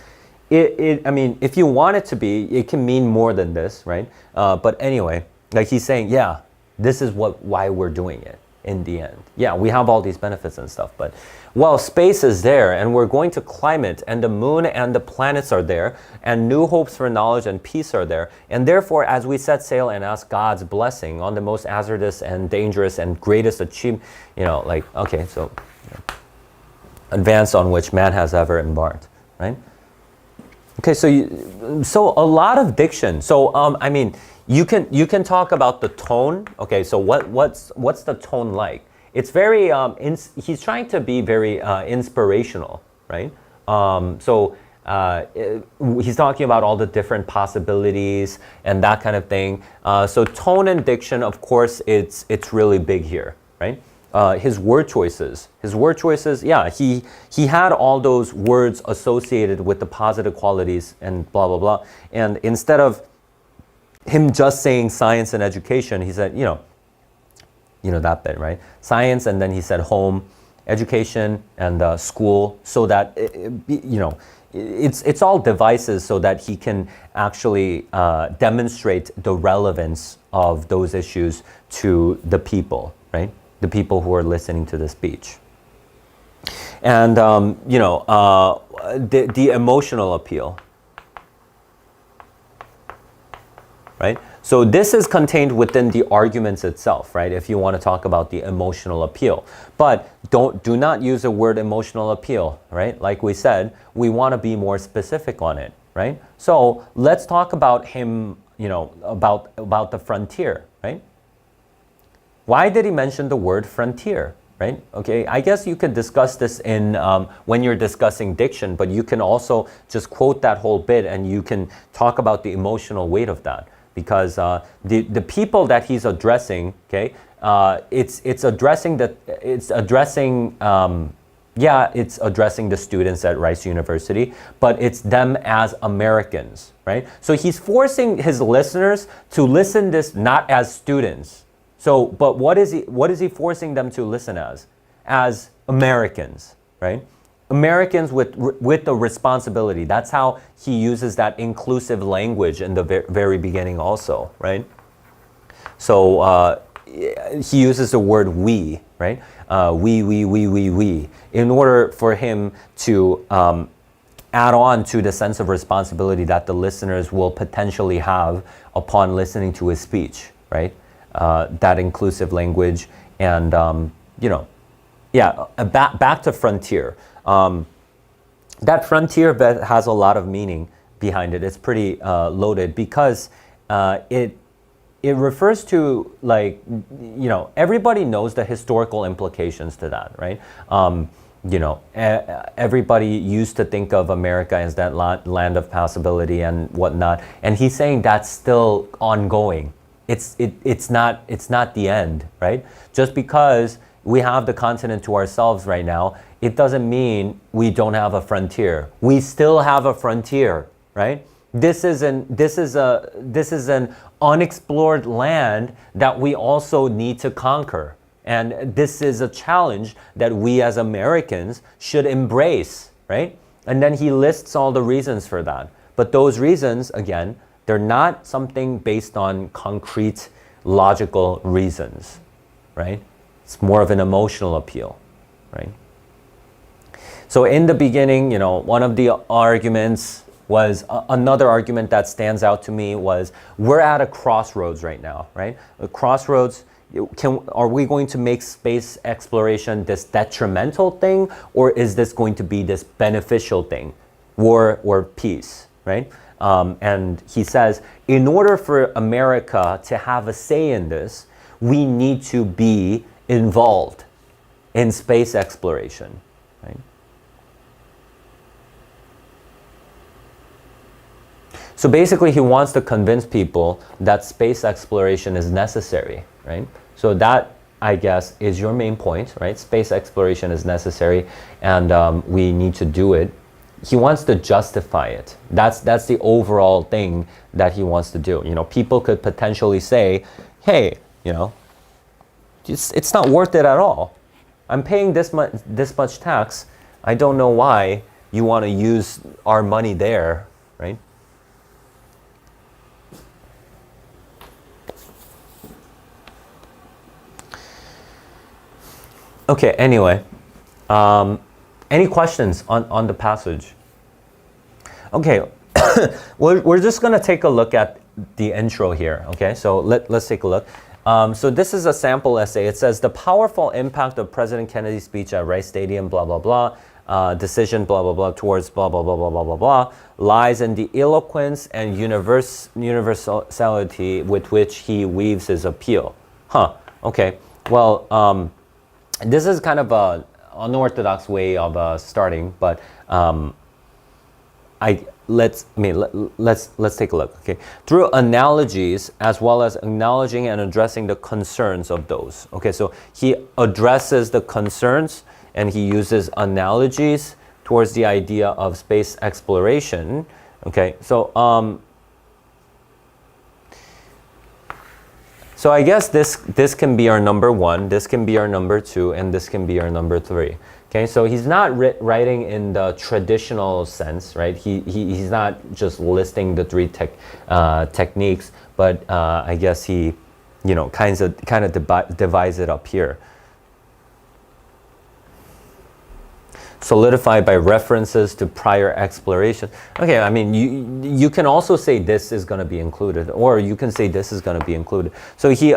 if you want it to be, it can mean more than this, right? But anyway, like he's saying, yeah, this is why we're doing it in the end. Yeah, we have all these benefits and stuff, but Well, space is there, and we're going to climb it, and the moon and the planets are there, and new hopes for knowledge and peace are there. And therefore, as we set sail and ask God's blessing on the most hazardous and dangerous and greatest achievement, like, okay, so advance on which man has ever embarked, right? Okay, so a lot of diction. So I mean, you can talk about the tone. Okay, so what's the tone like? It's very he's trying to be very inspirational, right? He's talking about all the different possibilities and that kind of thing. So tone and diction, of course, it's really big here, right? His word choices, yeah, he had all those words associated with the positive qualities and blah, blah, blah. And instead of him just saying science and education, he said, that bit, right? Science, and then he said home, education, and school, so that, it's all devices so that he can actually demonstrate the relevance of those issues to the people, right? The people who are listening to the speech. And, the emotional appeal, right? So this is contained within the arguments itself, right? If you want to talk about the emotional appeal. But do not use the word emotional appeal, right? Like we said, we want to be more specific on it, right? So let's talk about him, about the frontier, right? Why did he mention the word frontier, right? Okay, I guess you could discuss this in when you're discussing diction, but you can also just quote that whole bit and you can talk about the emotional weight of that. Because the people that he's addressing, okay, it's addressing the students at Rice University, but it's them as Americans, right? So he's forcing his listeners to listen this not as students. So, but what is he forcing them to listen as? As Americans, right? Americans with the responsibility. That's how he uses that inclusive language in the very beginning also, right? So he uses the word we, right? We, in order for him to add on to the sense of responsibility that the listeners will potentially have upon listening to his speech, right? That inclusive language and, back to frontier. That frontier bit has a lot of meaning behind it. It's pretty loaded because it refers to, like, everybody knows the historical implications to that, right? Everybody used to think of America as that land of possibility and whatnot, and he's saying that's still ongoing. It's not the end, right? Just because we have the continent to ourselves right now, it doesn't mean we don't have a frontier. We still have a frontier, right? This is an unexplored land that we also need to conquer. And this is a challenge that we as Americans should embrace, right? And then he lists all the reasons for that. But those reasons, again, they're not something based on concrete, logical reasons, right? It's more of an emotional appeal, right? So in the beginning, one of the arguments was, another argument that stands out to me was, we're at a crossroads right now, right? A crossroads, are we going to make space exploration this detrimental thing, or is this going to be this beneficial thing, war or peace, right? And he says, in order for America to have a say in this, we need to be involved in space exploration, right? So basically, he wants to convince people that space exploration is necessary, right? So that, I guess, is your main point, right? Space exploration is necessary, and we need to do it. He wants to justify it. That's the overall thing that he wants to do. People could potentially say, hey, it's not worth it at all. I'm paying this much tax. I don't know why you want to use our money there, right? Okay, anyway, Any questions on the passage? Okay, we're just going to take a look at the intro here. Okay, so let's take a look. So this is a sample essay. It says the powerful impact of President Kennedy's speech at Rice Stadium, blah, blah, blah, decision, blah, blah, blah, towards blah, blah, blah, blah, blah, blah, blah, lies in the eloquence and universality with which he weaves his appeal. Huh, okay. Well, this is kind of an unorthodox way of starting, but let's take a look. Okay, through analogies as well as acknowledging and addressing the concerns of those. Okay, so he addresses the concerns and he uses analogies towards the idea of space exploration. Okay, so so I guess this can be our number 1, this can be our number 2, and this can be our number 3. Okay, so he's not writing in the traditional sense, right? He's not just listing the 3 techniques, but I guess he, you know, kind of divides it up here. Solidified by references to prior exploration. Okay, I mean, you can also say this is going to be included, or you can say this is going to be included. So he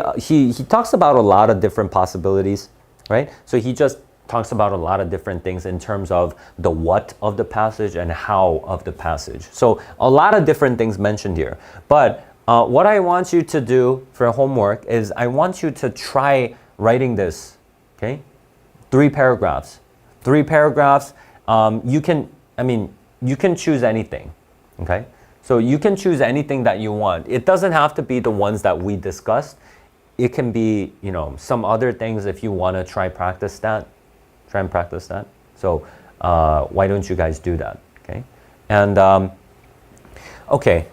talks about a lot of different possibilities, right? So he just talks about a lot of different things in terms of the what of the passage and how of the passage. So a lot of different things mentioned here. But what I want you to do for homework is I want you to try writing this, okay? 3 paragraphs. 3 paragraphs. You can choose anything, okay? So you can choose anything that you want. It doesn't have to be the ones that we discussed. It can be, you know, some other things if you want to try and practice that. So why don't you guys do that, okay? And, okay.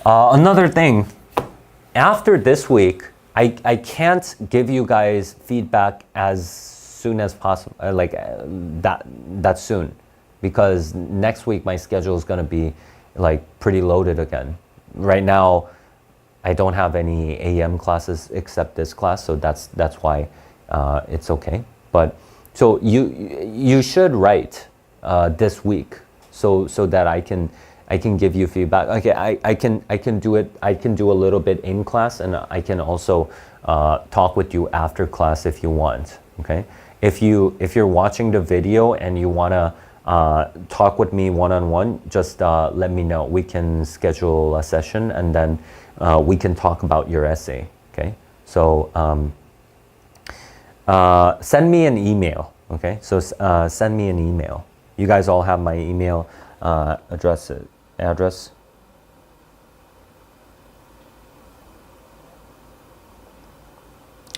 Another thing, after this week, I can't give you guys feedback as soon as possible, that soon, because next week my schedule is going to be like pretty loaded again. Right now, I don't have any AM classes except this class, so that's why it's okay. But so you should write this week so that I can give you feedback. Okay, I can do it. I can do a little bit in class, and I can also talk with you after class if you want. Okay, if you're watching the video and you wanna talk with me one-on-one, just let me know. We can schedule a session, and then we can talk about your essay. Okay, so send me an email. Okay, so send me an email. You guys all have my email address.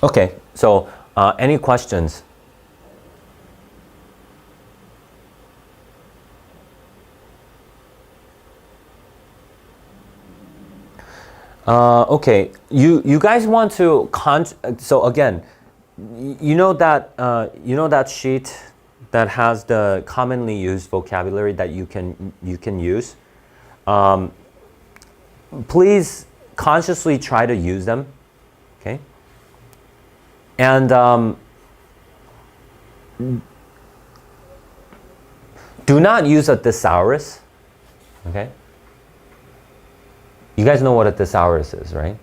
Okay, so any questions? Okay, you guys want to so again, you know that sheet that has the commonly used vocabulary that you can use. Please consciously try to use them, okay? And do not use a thesaurus, okay? You guys know what a thesaurus is, right?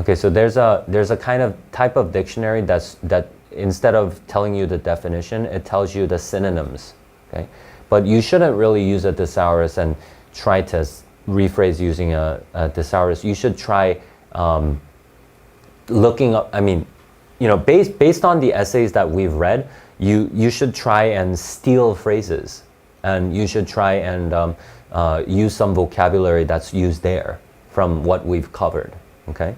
Okay, so there's a kind of type of dictionary that instead of telling you the definition, it tells you the synonyms, okay? But you shouldn't really use a thesaurus and try to rephrase using a thesaurus. You should try looking up, I mean, you know, based on the essays that we've read, you should try and steal phrases, and you should try and use some vocabulary that's used there from what we've covered, okay?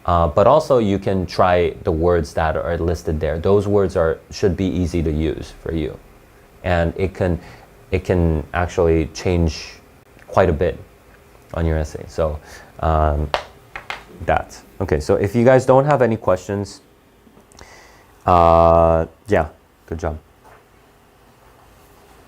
But also you can try the words that are listed there. Those words should be easy to use for you. And it can actually change quite a bit on your essay. So that. Okay, so if you guys don't have any questions, yeah, good job.